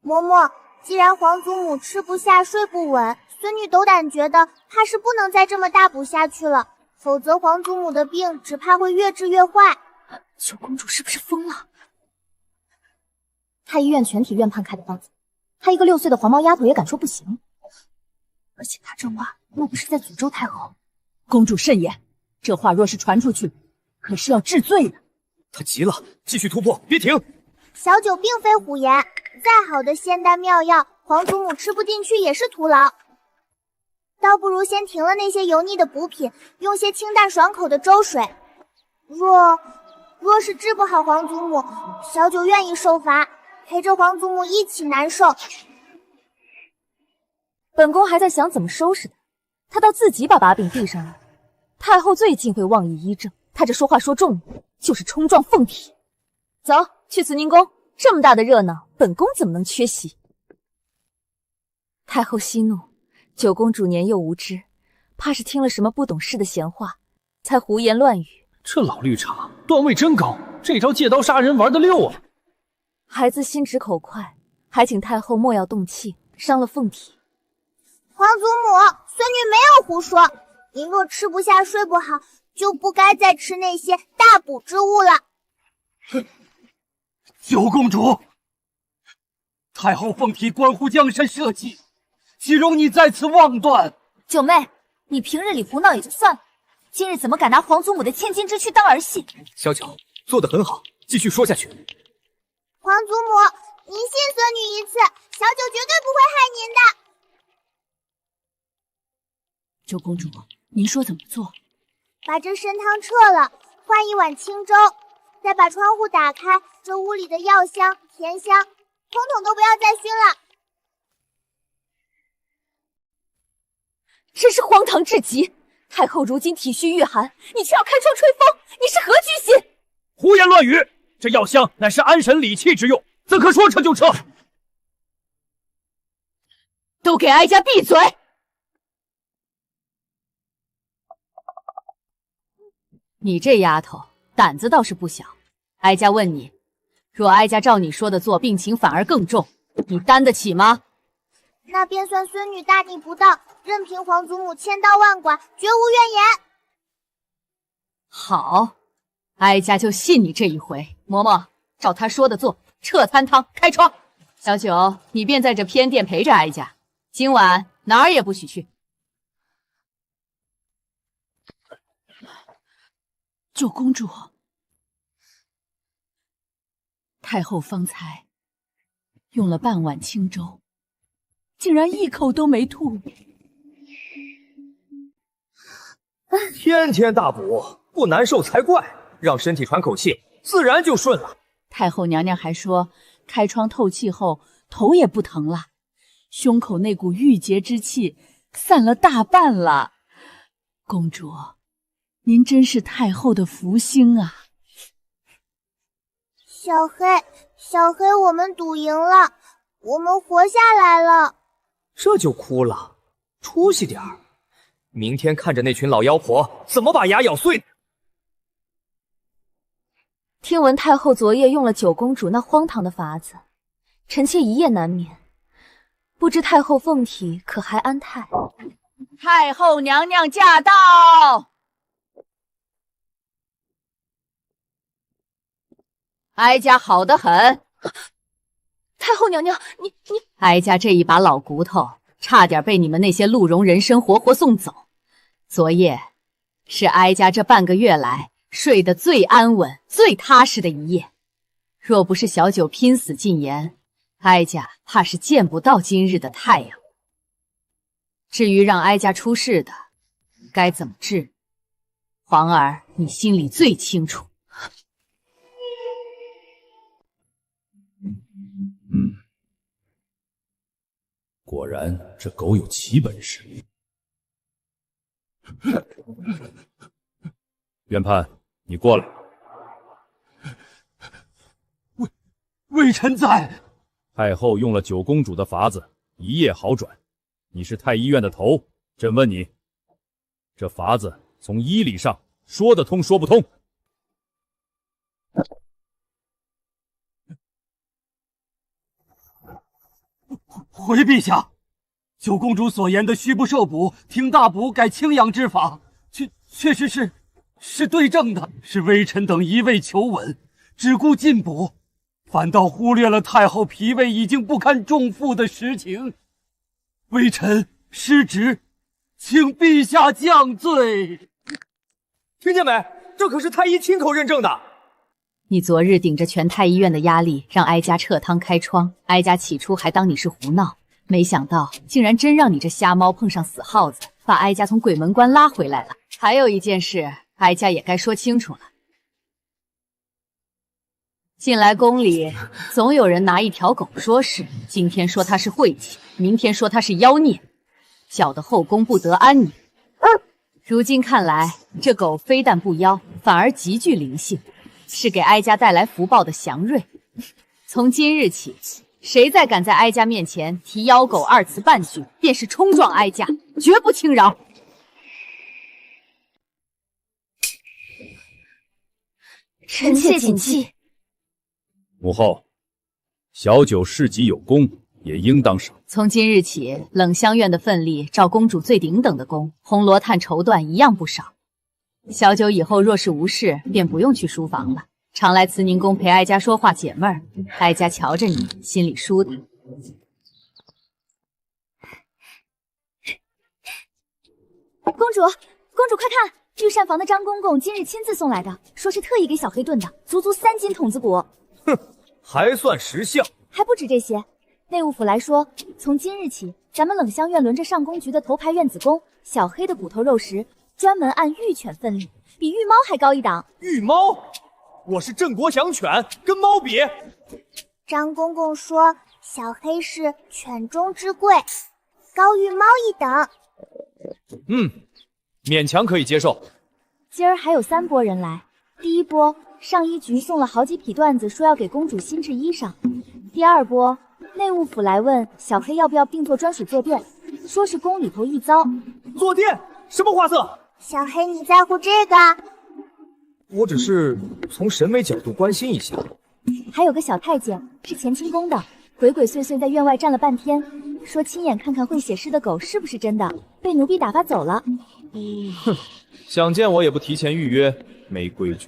Speaker 1: 嬷嬷，既然皇祖母吃不下睡不稳，孙女斗胆觉得怕是不能再这么大补下去了，否则皇祖母的病只怕会越治越坏。
Speaker 8: 九公主是不是疯了？太医院全体院判开的方子，她一个6岁的黄毛丫头也敢说不行？而且她这话莫不是在诅咒太后？
Speaker 7: 公主慎言，这话若是传出去，可是要治罪的。
Speaker 2: 他急了，继续突破，别停！
Speaker 1: 小九并非胡言，再好的仙丹妙药，皇祖母吃不进去也是徒劳。倒不如先停了那些油腻的补品，用些清淡爽口的粥水。若是治不好皇祖母，小九愿意受罚，陪着皇祖母一起难受。
Speaker 8: 本宫还在想怎么收拾他，他倒自己把把柄递上来。太后最近会妄议医政，他这说话说重了，就是冲撞凤体。走，去慈宁宫，这么大的热闹，本宫怎么能缺席？太后息怒，九公主年幼无知，怕是听了什么不懂事的闲话，才胡言乱语。
Speaker 9: 这老绿茶段位真高，这招借刀杀人玩得溜啊！
Speaker 8: 孩子心直口快，还请太后莫要动气，伤了凤体。
Speaker 1: 皇祖母，孙女没有胡说。您若吃不下睡不好，就不该再吃那些大补之物了。
Speaker 10: 九公主，太后凤体关乎江山社稷，岂容你在此妄断？
Speaker 3: 九妹，你平日里胡闹也就算了，今日怎么敢拿皇祖母的千金之躯当儿戏？
Speaker 2: 小九做得很好，继续说下去。
Speaker 1: 皇祖母，您信孙女一次，小九绝对不会害您的。
Speaker 7: 九公主，您说怎么做？
Speaker 1: 把这参汤撤了，换一碗清粥，再把窗户打开，这屋里的药香、甜香，统统都不要再熏了。
Speaker 8: 真是荒唐至极！太后如今体虚御寒，你却要开窗吹风，你是何居心？
Speaker 10: 胡言乱语！这药香乃是安神理气之用，怎可说撤就撤？
Speaker 7: 都给哀家闭嘴！你这丫头胆子倒是不小。哀家问你，若哀家照你说的做，病情反而更重，你担得起吗？
Speaker 1: 那便算孙女大逆不道，任凭皇祖母千刀万剐，绝无怨言。
Speaker 7: 好，哀家就信你这一回。嬷嬷，照他说的做，撤参汤，开窗。小九，你便在这偏殿陪着哀家，今晚哪儿也不许去。九公主，太后方才用了半碗清粥，竟然一口都没吐。
Speaker 2: 天天大补，不难受才怪，让身体喘口气，自然就顺了。
Speaker 7: 太后娘娘还说，开窗透气后头也不疼了，胸口那股郁结之气散了大半了。公主，您真是太后的福星啊！
Speaker 1: 小黑，我们赌赢了，我们活下来了。
Speaker 2: 这就哭了，出息点儿！明天看着那群老妖婆怎么把牙咬碎。
Speaker 8: 听闻太后昨夜用了九公主那荒唐的法子，臣妾一夜难眠，不知太后凤体可还安泰？
Speaker 7: 太后娘娘驾到！哀家好得很。
Speaker 8: 太后娘娘，你……
Speaker 7: 哀家这一把老骨头差点被你们那些鹿茸人参活活送走。昨夜是哀家这半个月来睡得最安稳、最踏实的一夜。若不是小九拼死禁言，哀家怕是见不到今日的太阳。至于让哀家出事的，该怎么治，皇儿你心里最清楚。
Speaker 4: 果然这狗有其本事。袁潘，你过来。
Speaker 10: 微臣在。
Speaker 4: 太后用了九公主的法子，一夜好转。你是太医院的头，朕问你，这法子从医理上说得通说不通？
Speaker 10: 回陛下，九公主所言的虚不受补，听大补改轻养之法，确实是对症的。是微臣等一味求稳，只顾进补，反倒忽略了太后脾胃已经不堪重负的实情。微臣失职，请陛下降罪。
Speaker 2: 听见没？这可是太医亲口认证的。
Speaker 7: 你昨日顶着全太医院的压力，让哀家撤汤开疮，哀家起初还当你是胡闹，没想到竟然真让你这瞎猫碰上死耗子，把哀家从鬼门关拉回来了。还有一件事，哀家也该说清楚了。进来宫里，总有人拿一条狗说事，今天说它是晦气，明天说它是妖孽，搅得后宫不得安宁。如今看来，这狗非但不妖，反而极具灵性，是给哀家带来福报的祥瑞。从今日起，谁再敢在哀家面前提妖狗二词半句，便是冲撞哀家，绝不轻饶。
Speaker 8: 臣妾谨记。
Speaker 4: 母后，小九事己有功，也应当赏。
Speaker 7: 从今日起，冷香院的份例照公主最顶等的功，红罗炭绸缎一样不少。小九以后若是无事，便不用去书房了，常来慈宁宫陪哀家说话解闷儿。哀家瞧着你，心里舒坦。
Speaker 3: 公主，快看！御膳房的张公公今日亲自送来的，说是特意给小黑炖的，足3斤筒子骨。
Speaker 2: 哼，还算识相。
Speaker 3: 还不止这些，内务府来说，从今日起，咱们冷香院轮着上宫局的头牌院子宫，小黑的骨头肉食专门按御犬分例，比御猫还高一档。
Speaker 2: 御猫？我是镇国祥犬，跟猫比？
Speaker 1: 张公公说小黑是犬中之贵，高于猫一等。
Speaker 2: 勉强可以接受。
Speaker 3: 今儿还有3波人来，第一波上衣局送了好几匹缎子，说要给公主新制衣裳；第2波内务府来问小黑要不要并做专属坐垫，说是宫里头一遭。
Speaker 2: 坐垫？什么花色？
Speaker 1: 小黑，你在乎这个？
Speaker 2: 我只是从审美角度关心一下。
Speaker 3: 还有个小太监是乾清宫的，鬼鬼祟祟在院外站了半天，说亲眼看看会写诗的狗是不是真的，被奴婢打发走了。
Speaker 2: 哼，想见我也不提前预约，没规矩。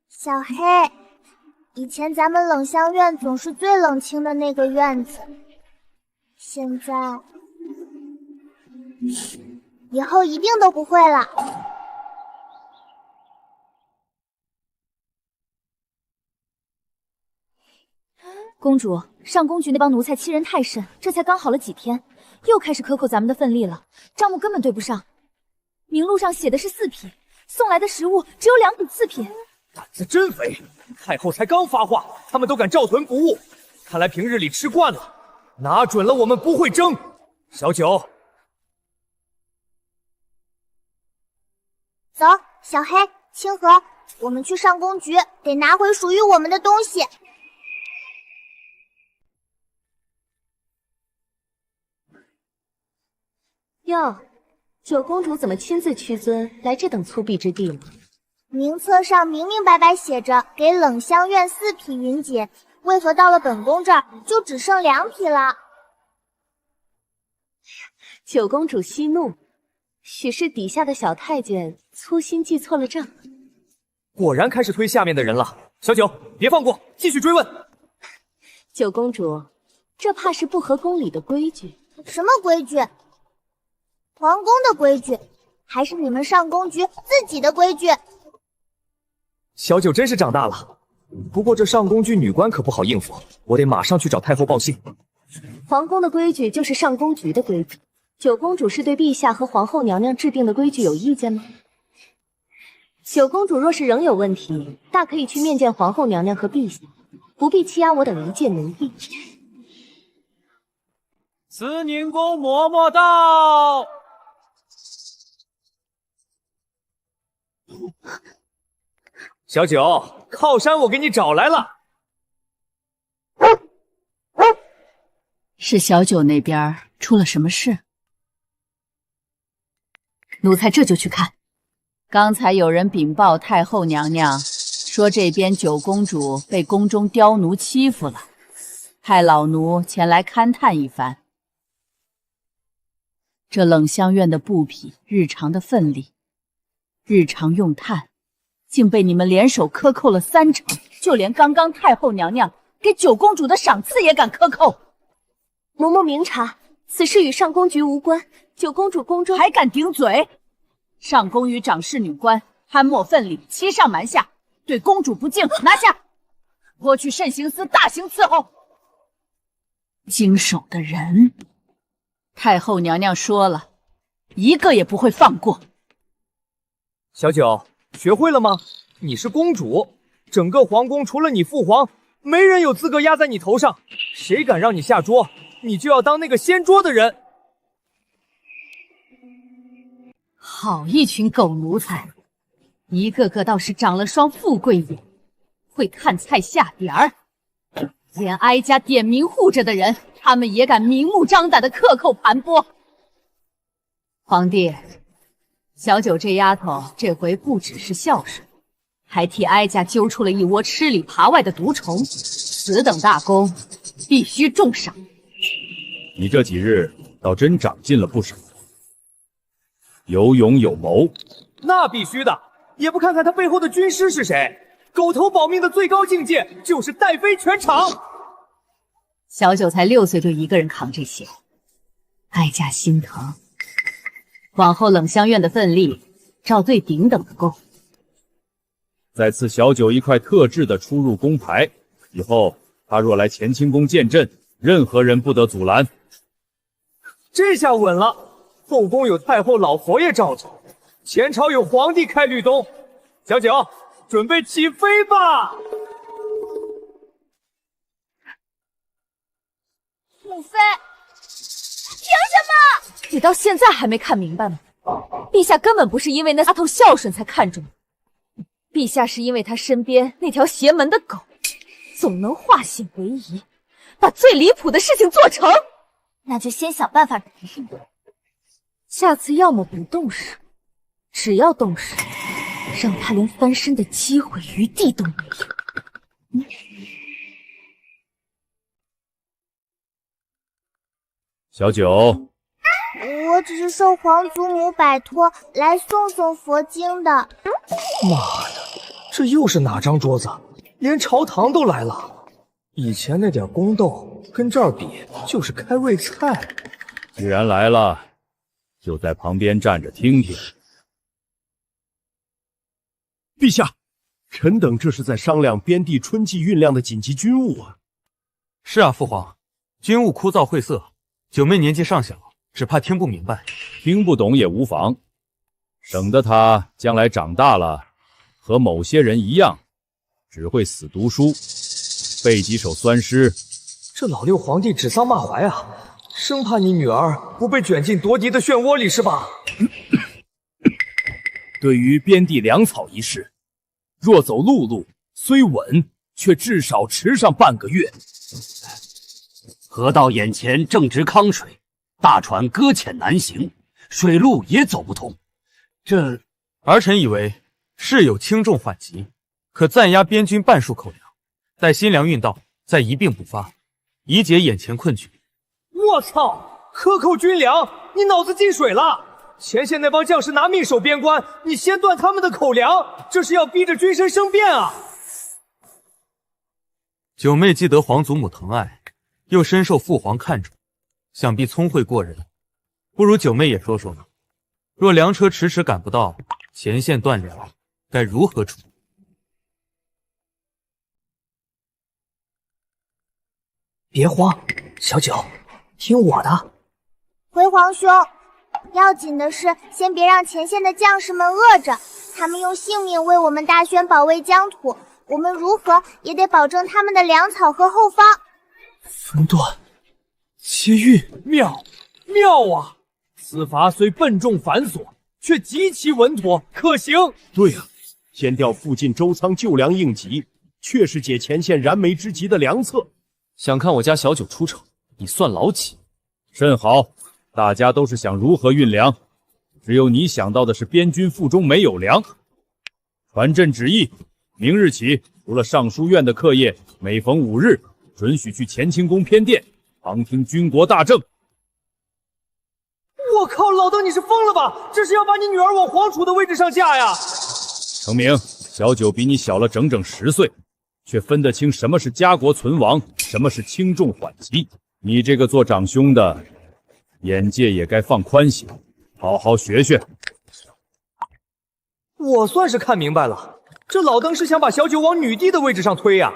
Speaker 1: 小黑，以前咱们冷香院总是最冷清的那个院子，现在以后一定都不会了。
Speaker 3: 公主，上宫局那帮奴才欺人太甚，这才刚好了几天，又开始克扣咱们的份例了，账目根本对不上。名录上写的是4匹，送来的食物只有2匹次品。
Speaker 2: 胆子真肥！太后才刚发话，他们都敢照囤不误，看来平日里吃惯了，拿准了我们不会争。小九，
Speaker 1: 走，小黑、清河，我们去上宫局，得拿回属于我们的东西。
Speaker 8: 哟，九公主怎么亲自屈尊来这等粗鄙之地了？
Speaker 1: 名册上明明白白写着给冷香院4匹云锦，为何到了本宫这儿就只剩2匹了？
Speaker 8: 九公主息怒，许是底下的小太监粗心记错了账。
Speaker 2: 果然开始推下面的人了。小九，别放过，继续追问。
Speaker 8: 九公主，这怕是不合宫里的规矩。
Speaker 1: 什么规矩？皇宫的规矩，还是你们上宫局自己的规矩？
Speaker 2: 小九真是长大了，不过这上宫局女官可不好应付，我得马上去找太后报信。
Speaker 8: 皇宫的规矩就是上宫局的规矩。九公主是对陛下和皇后娘娘制定的规矩有意见吗？九公主若是仍有问题，大可以去面见皇后娘娘和陛下，不必欺压我等一介奴婢。
Speaker 14: 慈宁宫嬷嬷到。
Speaker 2: 小九，靠山我给你找来了。
Speaker 7: 是小九那边出了什么事？奴才这就去看。刚才有人禀报太后娘娘，说这边九公主被宫中刁奴欺负了，派老奴前来勘探一番。这冷香院的布匹、日常的份例、日常用炭，竟被你们联手克扣了30%，就连刚刚太后娘娘给九公主的赏赐也敢克扣。
Speaker 8: 嬷嬷明察，此事与上宫局无关。九公主宫中
Speaker 7: 还敢顶嘴！上宫与掌事女官贪墨份里，欺上瞒下，对公主不敬，拿下！拨去慎刑司大刑伺候。经手的人，太后娘娘说了，一个也不会放过。
Speaker 2: 小九，学会了吗？你是公主，整个皇宫除了你父皇，没人有资格压在你头上。谁敢让你下桌，你就要当那个掀桌的人。
Speaker 7: 好一群狗奴才，一个个倒是长了双富贵眼，会看菜下碟儿。连哀家点名护着的人，他们也敢明目张胆的克扣盘剥。皇帝，小九这丫头这回不只是孝顺，还替哀家揪出了一窝吃里扒外的毒虫，此等大功，必须重赏。
Speaker 4: 你这几日倒真长进了不少，有勇有谋。
Speaker 2: 那必须的，也不看看他背后的军师是谁。狗头保命的最高境界就是带飞全场。
Speaker 7: 小九才6岁就一个人扛这些，哀家心疼。往后冷香院的份例，照最顶等的供。
Speaker 4: 再赐小九一块特制的出入宫牌，以后他若来乾清宫见朕，任何人不得阻拦。
Speaker 2: 这下稳了，后宫有太后老佛爷罩着，前朝有皇帝开律东。小九，准备起飞吧！
Speaker 8: 母妃，凭什么？你到现在还没看明白吗？陛下根本不是因为那丫头孝顺才看中你，陛下是因为他身边那条邪门的狗，总能化险为夷，把最离谱的事情做成。
Speaker 3: 那就先想办法治治。
Speaker 8: 下次要么不动手，只要动手，让他连翻身的机会余地都没有。
Speaker 4: 小九，
Speaker 1: 我只是受皇祖母摆托来送送佛经的。
Speaker 2: 妈的，这又是哪张桌子？连朝堂都来了。以前那点宫斗跟这儿比就是开胃菜。
Speaker 4: 既然来了，就在旁边站着听听。
Speaker 15: 陛下，臣等这是在商量边地春季运粮的紧急军务啊。
Speaker 16: 是啊，父皇，军务枯燥晦涩，九妹年纪尚小，只怕听不明白。
Speaker 4: 听不懂也无妨，省得他将来长大了，和某些人一样，只会死读书，背几首酸诗。
Speaker 2: 这老六皇帝指桑骂槐啊，生怕你女儿不被卷进夺嫡的漩涡里是吧？
Speaker 9: 对于边地粮草一事，若走陆路，虽稳，却至少迟上半个月。
Speaker 6: 河道眼前正值康水，大船搁浅难行，水路也走不通。
Speaker 16: 这儿臣以为事有轻重缓急，可暂压边军半数口粮，待新粮运到，再一并补发，以解眼前困局。
Speaker 2: 我操！克扣军粮，你脑子进水了！前线那帮将士拿命守边关，你先断他们的口粮，这是要逼着军神生变啊！
Speaker 16: 九妹既得皇祖母疼爱，又深受父皇看重，想必聪慧过人，不如九妹也说说吧。若粮车迟迟赶不到，前线断粮，该如何处理？
Speaker 2: 别慌，小九，听我的。
Speaker 1: 回皇兄，要紧的是先别让前线的将士们饿着，他们用性命为我们大宣保卫疆土，我们如何也得保证他们的粮草和后方。
Speaker 2: 分段接运，妙啊！此法虽笨重繁琐，却极其稳妥可行。
Speaker 15: 对啊，先调附近周仓救粮应急，确是解前线燃眉之急的良策。
Speaker 2: 想看我家小九出丑，你算老几？
Speaker 4: 甚好，大家都是想如何运粮，只有你想到的是边军腹中没有粮。传朕旨意，明日起，除了尚书院的课业，每逢5日，准许去乾清宫偏殿旁听军国大政。
Speaker 2: 我靠，老邓你是疯了吧？这是要把你女儿往皇储的位置上架呀！
Speaker 4: 成明，小九比你小了整整10岁，却分得清什么是家国存亡，什么是轻重缓急。你这个做长兄的，眼界也该放宽些，好好学学。
Speaker 2: 我算是看明白了，这老邓是想把小九往女帝的位置上推呀！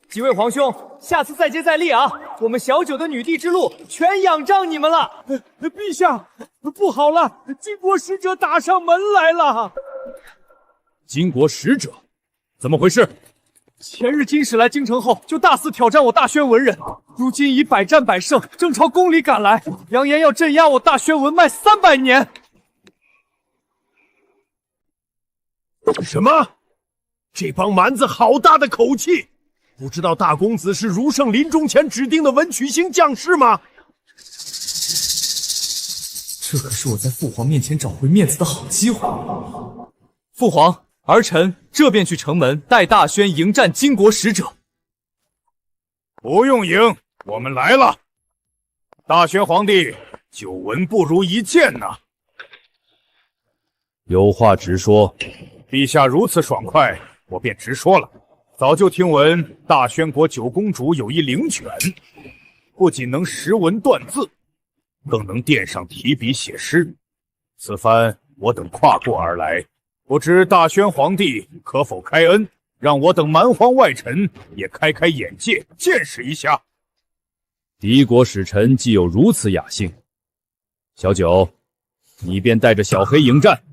Speaker 2: 几位皇兄，下次再接再厉啊！我们小九的女帝之路全仰仗你们了。
Speaker 14: 陛下，不好了，金国使者打上门来了。
Speaker 4: 金国使者？怎么回事？
Speaker 2: 前日金使来京城后，就大肆挑战我大宣文人，如今已百战百胜，正朝宫里赶来，扬言要镇压我大宣文脉300年。
Speaker 15: 什么？这帮蛮子好大的口气！不知道大公子是如圣临终前指定的文曲星将士吗？
Speaker 2: 这可是我在父皇面前找回面子的好机会。父皇，儿臣这便去城门带大宣迎战金国使者。
Speaker 11: 不用迎，我们来了。大宣皇帝，久闻不如一见呐。
Speaker 4: 有话直说。
Speaker 11: 陛下如此爽快，我便直说了。早就听闻大宣国九公主有一灵犬，不仅能识文断字，更能殿上提笔写诗。此番我等跨过而来，不知大宣皇帝可否开恩，让我等蛮荒外臣也开开眼界，见识一下。
Speaker 4: 敌国使臣既有如此雅兴，小九，你便带着小黑迎战。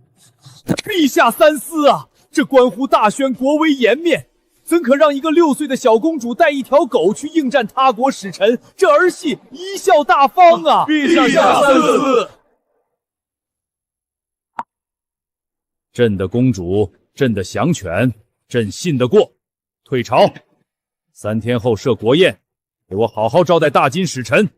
Speaker 2: 陛下三思啊！这关乎大宣国威颜面，怎可让一个6岁的小公主带一条狗去应战他国使臣？这儿戏贻笑大方啊！
Speaker 11: 陛下三思。
Speaker 4: 朕的公主，朕的降权，朕信得过。退朝，3天后设国宴，给我好好招待大金使臣。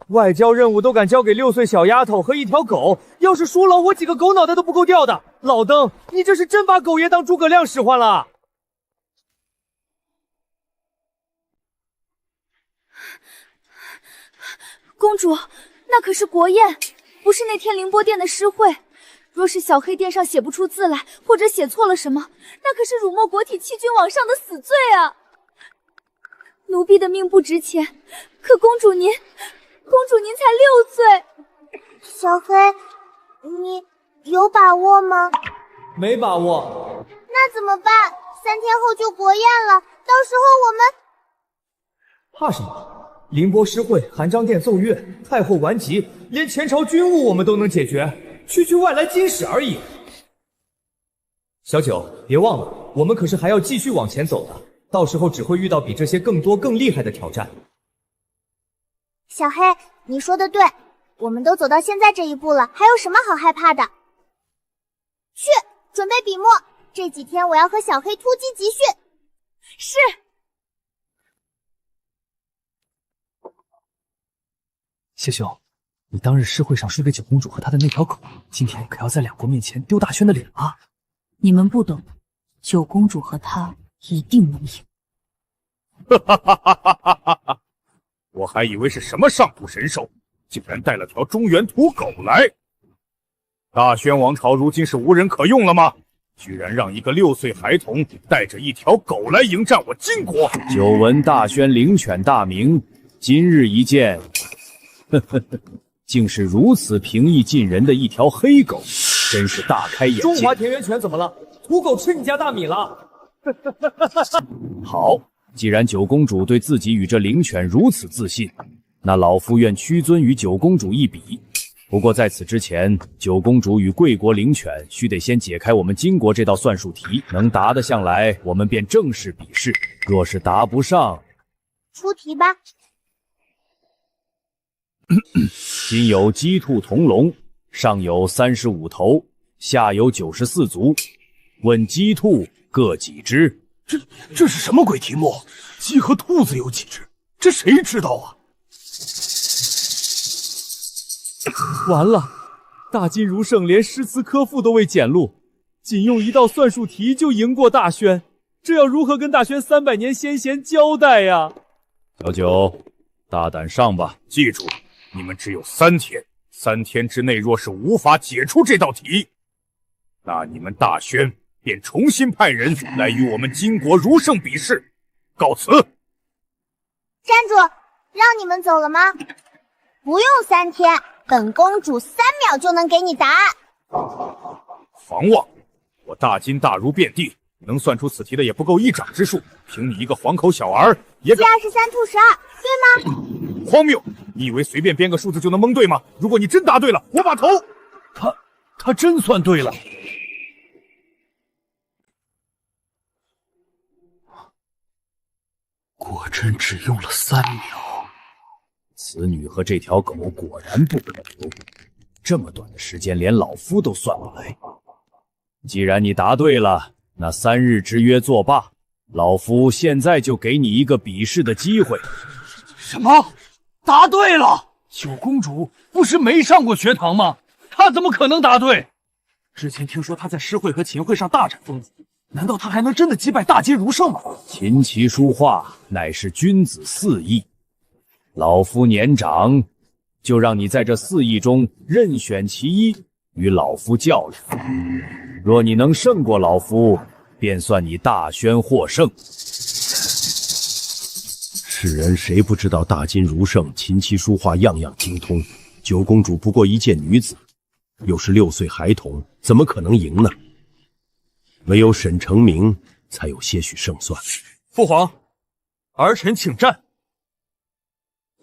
Speaker 2: 外交任务都敢交给6岁小丫头和一条狗，要是输了，我几个狗脑袋都不够掉的。老邓，你这是真把狗爷当诸葛亮使唤了。
Speaker 8: 公主，那可是国宴，不是那天凌波殿的诗会。若是小黑殿上写不出字来，或者写错了什么，那可是辱没国体欺君罔上的死罪啊！奴婢的命不值钱，可公主您才6岁。
Speaker 1: 小黑，你有把握吗？
Speaker 2: 没把握。
Speaker 1: 那怎么办？3天后就国宴了，到时候我们……
Speaker 2: 怕什么？凌波诗会、韩章殿奏乐、太后顽疾，连前朝军务我们都能解决，区外来金使而已。小九，别忘了，我们可是还要继续往前走的，到时候只会遇到比这些更多更厉害的挑战。
Speaker 1: 小黑，你说的对，我们都走到现在这一步了，还有什么好害怕的？去，准备笔墨，这几天我要和小黑突击集训。
Speaker 8: 是。
Speaker 2: 谢兄，你当日诗会上输给九公主和她的那条狗，今天可要在2国面前丢大宣的脸啊！
Speaker 7: 你们不懂，九公主和她一定能赢。
Speaker 11: 哈哈哈哈哈哈！我还以为是什么上古神兽，竟然带了条中原土狗来。大宣王朝如今是无人可用了吗？居然让一个6岁孩童带着一条狗来迎战我金国！
Speaker 4: 久闻大宣灵犬大名，今日一见，呵呵呵，竟是如此平易近人的一条黑狗，真是大开眼界。
Speaker 2: 中华田园犬怎么了？土狗吃你家大米了？
Speaker 4: 好，既然九公主对自己与这灵犬如此自信，那老夫愿屈尊与九公主一比。不过在此之前，九公主与贵国灵犬须得先解开我们金国这道算术题，能答得上来，我们便正式比试；若是答不上，
Speaker 1: 出题吧。
Speaker 4: 今有鸡兔同笼，上有35头，下有94足。问鸡兔各几只？
Speaker 15: 这是什么鬼题目？鸡和兔子有几只？这谁知道啊？
Speaker 2: 完了，大金如胜连诗词科赋都未捡录，仅用一道算术题就赢过大轩，这要如何跟大轩300年先贤交代呀？
Speaker 4: 小九，大胆上吧！
Speaker 11: 记住，你们只有3天，3天之内若是无法解出这道题，那你们大轩便重新派人来与我们金国如胜比试。告辞。
Speaker 1: 站住！让你们走了吗？不用3天，本公主3秒就能给你答案。
Speaker 11: 狂妄！我大金大儒遍地，能算出此题的也不够1掌之数，凭你一个黄口小儿也敢
Speaker 1: 723兔12，对吗？
Speaker 11: 荒谬！你以为随便编个数字就能蒙对吗？如果你真答对了，我把头……
Speaker 15: 他真算对了。
Speaker 12: 果真只用了3秒。
Speaker 4: 此女和这条狗果然不可留，这么短的时间连老夫都算不来。既然你答对了，那3日之约作罢，老夫现在就给你一个比试的机会。
Speaker 10: 什么？答对了？
Speaker 9: 九公主不是没上过学堂吗？她怎么可能答对？之前听说她在诗会和琴会上大展风采，难道她还能真的击败大金如胜吗？
Speaker 4: 琴棋书画乃是君子4艺，老夫年长，就让你在这4艺中任选其一，与老夫较量。若你能胜过老夫，便算你大轩获胜。
Speaker 15: 世人谁不知道大金如胜琴棋书画样样精通？九公主不过一介女子，又是6岁孩童，怎么可能赢呢？唯有沈成明才有些许胜算。
Speaker 16: 父皇，儿臣请战。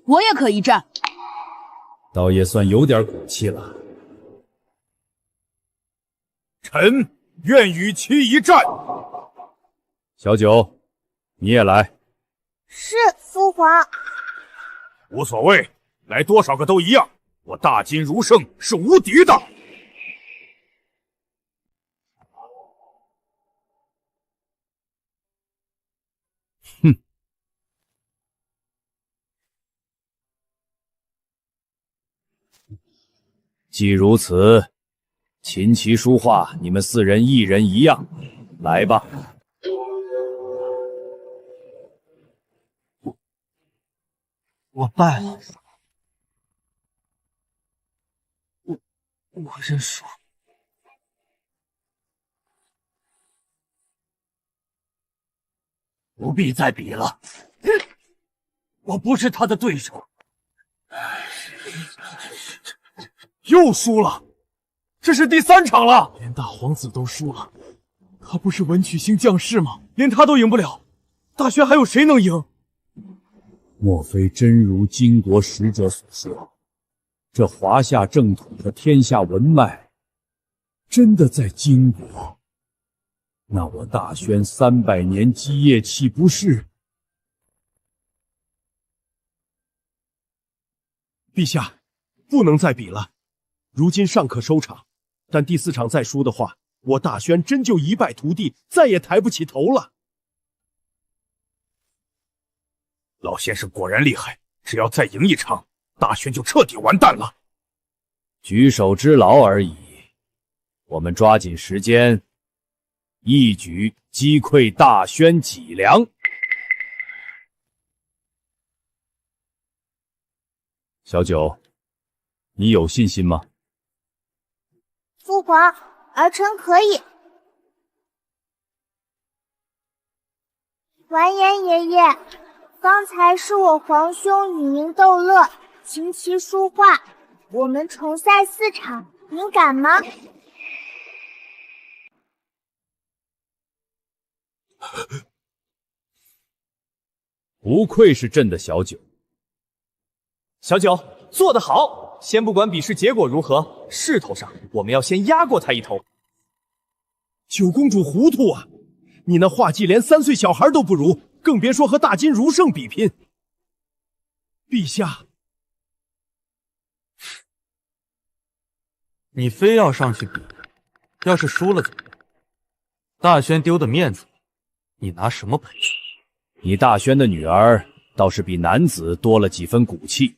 Speaker 7: 我也可以战。
Speaker 4: 倒也算有点骨气了。
Speaker 11: 臣愿与其一战。
Speaker 4: 小九，你也来。
Speaker 1: 是父皇。
Speaker 11: 无所谓，来多少个都一样。我大金如胜是无敌的。
Speaker 4: 哼。既如此，琴棋书画你们4人1人1样，来吧。
Speaker 10: 我败了，我认输。不必再比了，我不是他的对手。
Speaker 15: 又输了，这是第3场了。
Speaker 2: 连大皇子都输了，他不是文曲星将士吗？连他都赢不了，大轩还有谁能赢？
Speaker 4: 莫非真如金国使者所说，这华夏正统和天下文脉真的在金国？那我大轩300年基业岂不是？
Speaker 15: 陛下，不能再比了，如今尚可收场，但第4场再输的话，我大轩真就一败涂地，再也抬不起头了。
Speaker 11: 老先生果然厉害，只要再赢1场，大轩就彻底完蛋了。
Speaker 4: 举手之劳而已，我们抓紧时间，一举击溃大轩脊梁。小九，你有信心吗？
Speaker 1: 父皇，儿臣可以。完颜爷爷，刚才是我皇兄与您逗乐，琴棋书画，我们重赛4场，您敢吗？
Speaker 4: 不愧是朕的小九。
Speaker 2: 小九做得好，先不管比试结果如何，势头上我们要先压过他一头。
Speaker 15: 九公主糊涂啊！你那画技连3岁小孩都不如，更别说和大金如圣比拼。陛下，
Speaker 16: 你非要上去比，要是输了怎么办？大轩丢的面子，你拿什么赔？
Speaker 4: 你大轩的女儿倒是比男子多了几分骨气。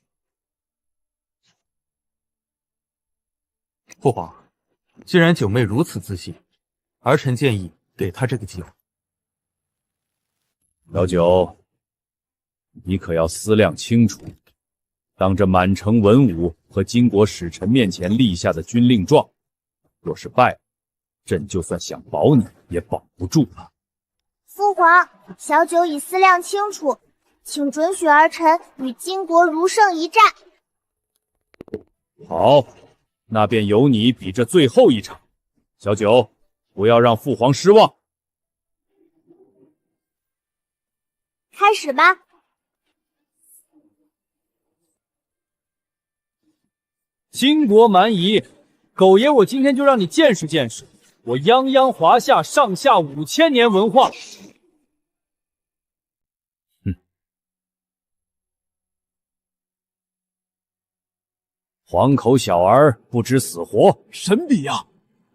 Speaker 16: 父皇，既然九妹如此自信，儿臣建议给她这个机会。
Speaker 4: 老九，你可要思量清楚，当着满城文武和金国使臣面前立下的军令状，若是败了，朕就算想保你也保不住了。
Speaker 1: 父皇，小九已思量清楚，请准许儿臣与金国如圣一战。
Speaker 4: 好，那便由你比这最后一场。小九，不要让父皇失望。
Speaker 1: 开始吧。
Speaker 2: 金国蛮夷，狗爷，我今天就让你见识见识我泱泱华夏上下5000年文化。
Speaker 4: 黄口小儿不知死活，
Speaker 17: 神笔呀！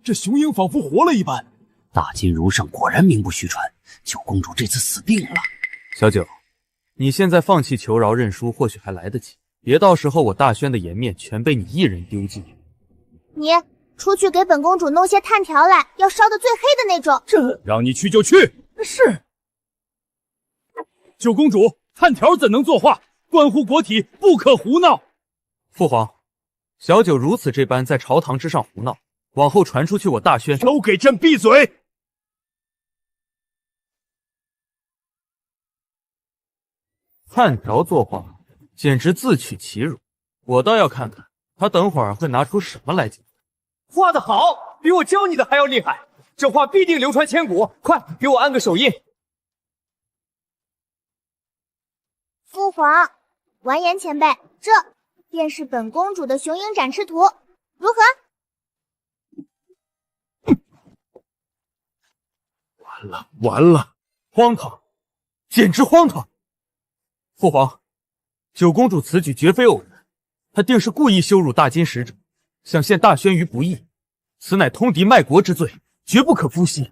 Speaker 17: 这雄鹰仿佛活了一般。
Speaker 12: 大金如圣果然名不虚传，九公主这次死定了。
Speaker 16: 小九，你现在放弃求饶认输，或许还来得及，别到时候我大轩的颜面全被你一人丢尽。
Speaker 1: 你出去给本公主弄些炭条来，要烧得最黑的那种。
Speaker 2: 这
Speaker 4: 让你去就去。
Speaker 2: 是。
Speaker 4: 九公主，炭条怎能作画？关乎国体，不可胡闹。
Speaker 16: 父皇，小九如此这般在朝堂之上胡闹，往后传出去，我大轩
Speaker 15: 都给朕闭嘴！
Speaker 16: 炭条作画，简直自取其辱。我倒要看看他等会儿会拿出什么来解。
Speaker 2: 画得好，比我教你的还要厉害，这画必定流传千古。快给我按个手印。
Speaker 1: 父皇，完颜前辈，这便是本公主的雄鹰展翅图，如何？
Speaker 15: 完了，
Speaker 16: 荒唐，简直荒唐！父皇，九公主此举绝非偶然，她定是故意羞辱大金使者，想陷大轩于不义，此乃通敌卖国之罪，绝不可姑息。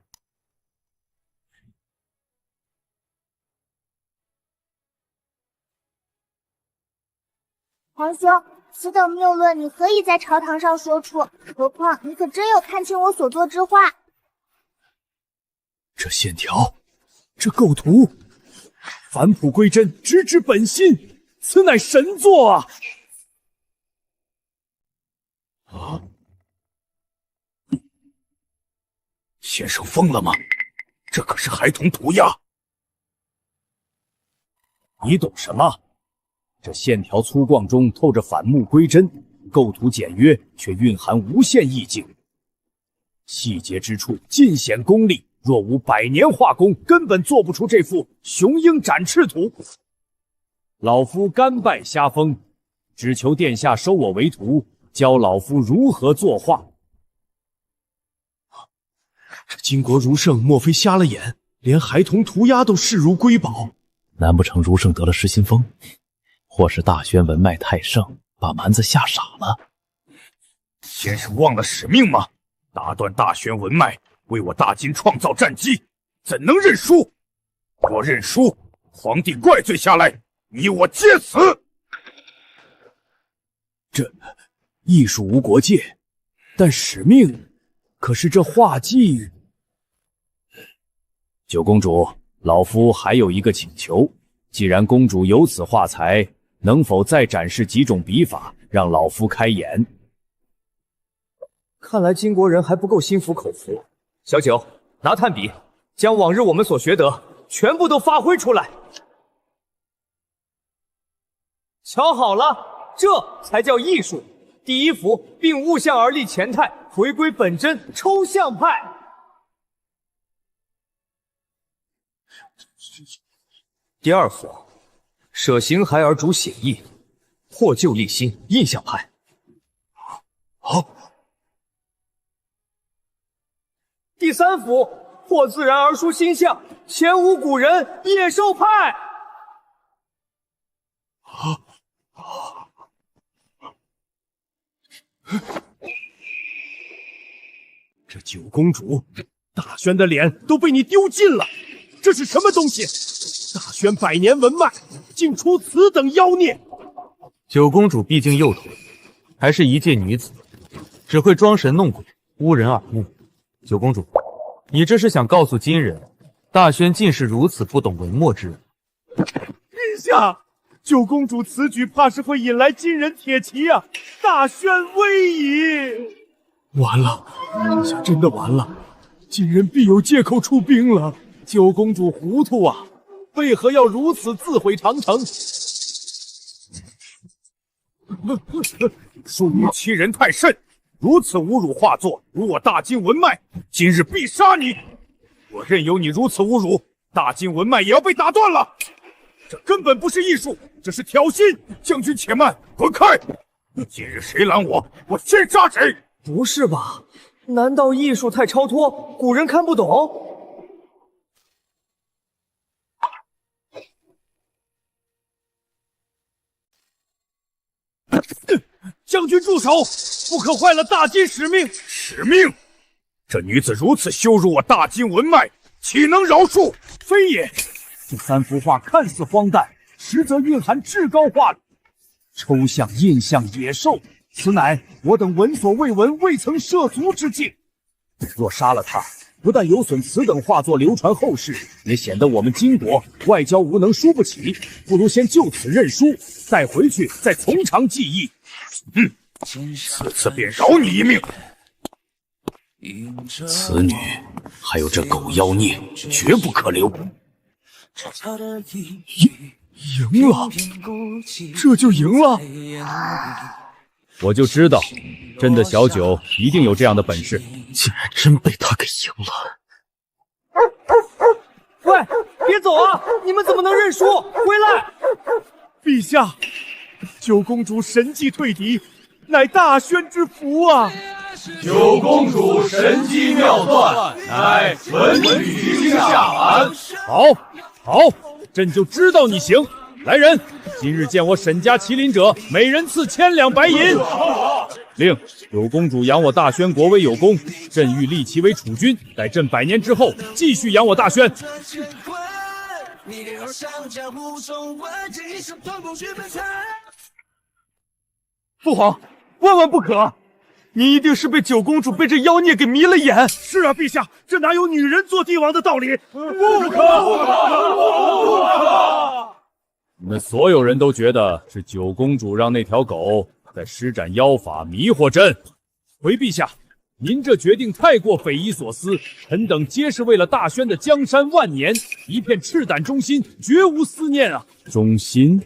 Speaker 1: 皇兄，此等谬论你何以在朝堂上说出？何况你可真有看清我所作之画。
Speaker 15: 这线条，这构图，返璞归真，直指本心，此乃神作啊！
Speaker 12: 啊！先生疯了吗？这可是孩童涂鸦。
Speaker 4: 你懂什么？这线条粗犷中透着返璞归真，构图简约却蕴含无限意境，细节之处尽显功力。若无100年画工，根本做不出这幅雄鹰展翅图。老夫甘拜下风，只求殿下收我为徒，教老夫如何作画。
Speaker 15: 这金国如圣莫非瞎了眼，连孩童涂鸦都视如瑰宝？
Speaker 9: 难不成如圣得了失心疯，或是大轩文脉太盛，把蛮子吓傻了？
Speaker 11: 先生忘了使命吗？打断大轩文脉，为我大金创造战机，怎能认输？若认输，皇帝怪罪下来，你我皆死。
Speaker 15: 这艺术无国界，但使命可是这画技。
Speaker 4: 九公主，老夫还有一个请求，既然公主有此画才，能否再展示几种笔法，让老夫开眼？
Speaker 2: 看来金国人还不够心服口服。小九，拿炭笔，将往日我们所学得全部都发挥出来。瞧好了，这才叫艺术。第一幅并物象而立前态，回归本真，抽象派。第二幅舍形骸而主写意，破旧立新，印象派。好。第三幅破自然而抒心象，前无古人，野兽派。
Speaker 15: 这九公主，大宣的脸都被你丢尽了，这是什么东西？大宣百年文脉，竟出此等妖孽！
Speaker 16: 九公主毕竟幼童，还是一介女子，只会装神弄鬼，污人耳目。九公主，你这是想告诉金人，大宣竟是如此不懂文墨之人？
Speaker 2: 陛下，九公主此举怕是会引来金人铁骑啊！大宣危矣！
Speaker 17: 完了，陛下真的完了，金人必有借口出兵了。
Speaker 2: 九公主糊涂啊，为何要如此自毁长城？
Speaker 11: 庶女欺人太甚，如此侮辱画作，辱我大金文脉，今日必杀你！我任由你如此侮辱，大金文脉也要被打断了。这根本不是艺术，这是挑衅！将军且慢，滚开！今日谁拦我，我先杀谁！
Speaker 2: 不是吧？难道艺术太超脱，古人看不懂？
Speaker 11: 将军住手！不可坏了大金使命！使命！这女子如此羞辱我大金文脉，岂能饶恕？非也！
Speaker 4: 这三幅画看似荒诞，实则蕴含至高画理，抽象印象野兽，此乃我等闻所未闻、未曾涉足之境。若杀了他，不但有损此等画作流传后世，也显得我们金国外交无能，输不起。不如先就此认输，带回去再从长计议。
Speaker 11: 此次便饶你一命。
Speaker 12: 此女还有这狗妖孽，绝不可留。
Speaker 17: 赢了，这就赢了。
Speaker 4: 我就知道，朕的小九一定有这样的本事，
Speaker 12: 竟然真被他给赢了。
Speaker 2: 喂，别走啊！你们怎么能认输？回来！
Speaker 17: 陛下，九公主神迹退敌，乃大宣之福啊！
Speaker 18: 九公主神机妙断，乃文曲星下凡。
Speaker 4: 好，朕就知道你行。来人，今日见我沈家麒麟者，每人赐1000两白银。令九公主扬我大宣国威有功，朕欲立其为储君，待朕100年之后，继续扬我大宣。
Speaker 16: 父皇，万万不可！你一定是被九公主被这妖孽给迷了眼。
Speaker 11: 是啊，陛下，这哪有女人做帝王的道理？
Speaker 16: 不可！
Speaker 4: 你们所有人都觉得是九公主让那条狗在施展妖法迷惑朕。回陛下，您这决定太过匪夷所思，臣等皆是为了大宣的江山万年，一片赤胆忠心，绝无私念啊！忠心，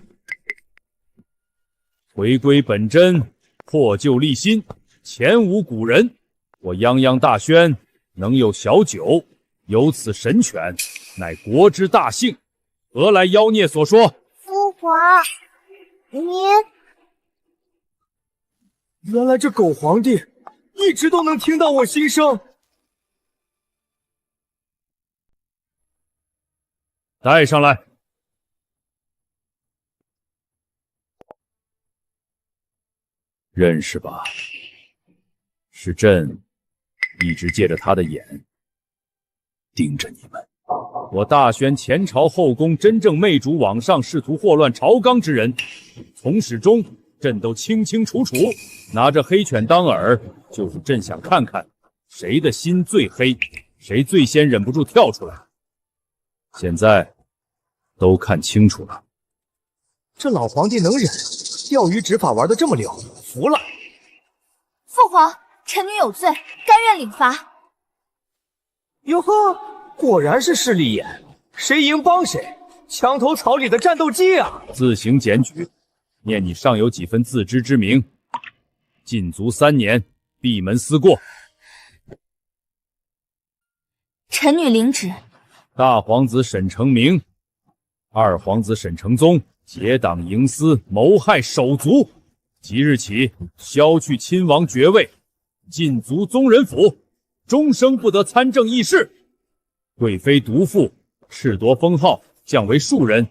Speaker 4: 回归本真，破旧立新，前无古人。我泱泱大宣能有小九，有此神犬，乃国之大幸，何来妖孽所说？
Speaker 1: 父皇，您
Speaker 2: 原来这狗皇帝一直都能听到我心声。
Speaker 4: 带上来。认识吧？是朕一直借着他的眼盯着你们。我大宣前朝后宫真正媚主网上试图祸乱朝纲之人，从始终朕都清清楚楚。拿着黑犬当饵，就是朕想看看谁的心最黑，谁最先忍不住跳出来。现在都看清楚了。
Speaker 2: 这老皇帝能忍，钓鱼执法玩得这么溜，服了。
Speaker 3: 父皇，臣女有罪，甘愿领罚。
Speaker 2: 哟呵，果然是势利眼，谁赢帮谁，墙头草里的战斗机啊！
Speaker 4: 自行检举，念你尚有几分自知之明。禁足3年，闭门思过。
Speaker 3: 臣女领旨。
Speaker 4: 大皇子沈成明、二皇子沈成宗结党营私，谋害手足，即日起削去亲王爵位，禁足宗人府，终生不得参政议事。贵妃独妇褫夺封号，降为庶人，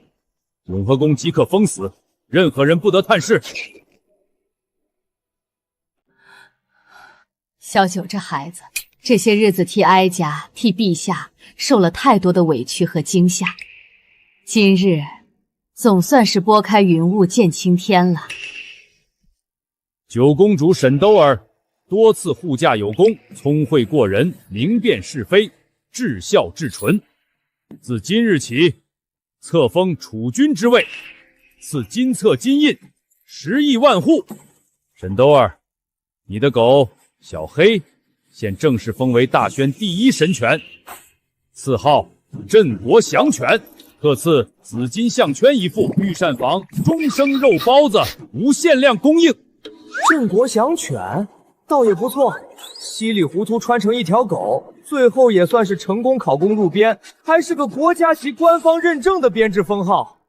Speaker 4: 永和宫即刻封死，任何人不得探视。
Speaker 7: 萧九这孩子，这些日子替哀家、替陛下受了太多的委屈和惊吓，今日总算是拨开云雾见青天了。
Speaker 4: 九公主沈兜儿多次护驾有功，聪慧过人，明辨是非，至孝至纯。自今日起，册封储君之位，赐金册金印10亿万户。沈兜儿，你的狗小黑现正式封为大宣第1神犬，赐号镇国祥犬，特赐紫金项圈1副，御膳房终生肉包子无限量供应。
Speaker 2: 镇国祥犬倒也不错，稀里糊涂穿成一条狗，最后也算是成功考公入编，还是个国家级官方认证的编制封号。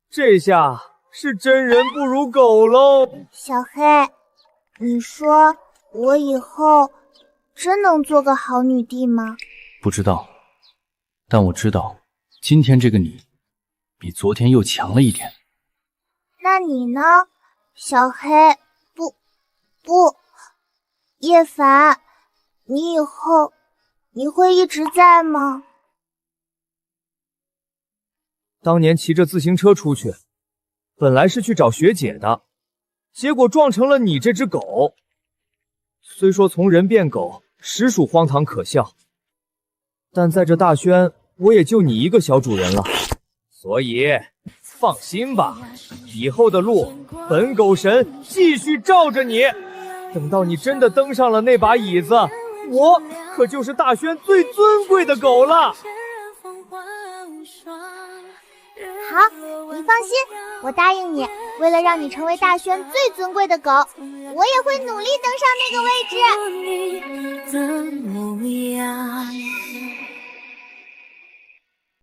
Speaker 2: 这下是真人不如狗喽。
Speaker 1: 小黑，你说我以后真能做个好女帝吗？
Speaker 9: 不知道，但我知道，今天这个你，比昨天又强了一点。
Speaker 1: 那你呢，小黑？不，叶凡，你以后你会一直在吗？
Speaker 2: 当年骑着自行车出去，本来是去找学姐的，结果撞成了你这只狗。虽说从人变狗实属荒唐可笑，但在这大宣，我也就你一个小主人了，所以放心吧，以后的路本狗神继续罩着你。等到你真的登上了那把椅子，我可就是大宣最尊贵的狗了。
Speaker 1: 好，你放心，我答应你，为了让你成为大宣最尊贵的狗，我也会努力登上那个位置。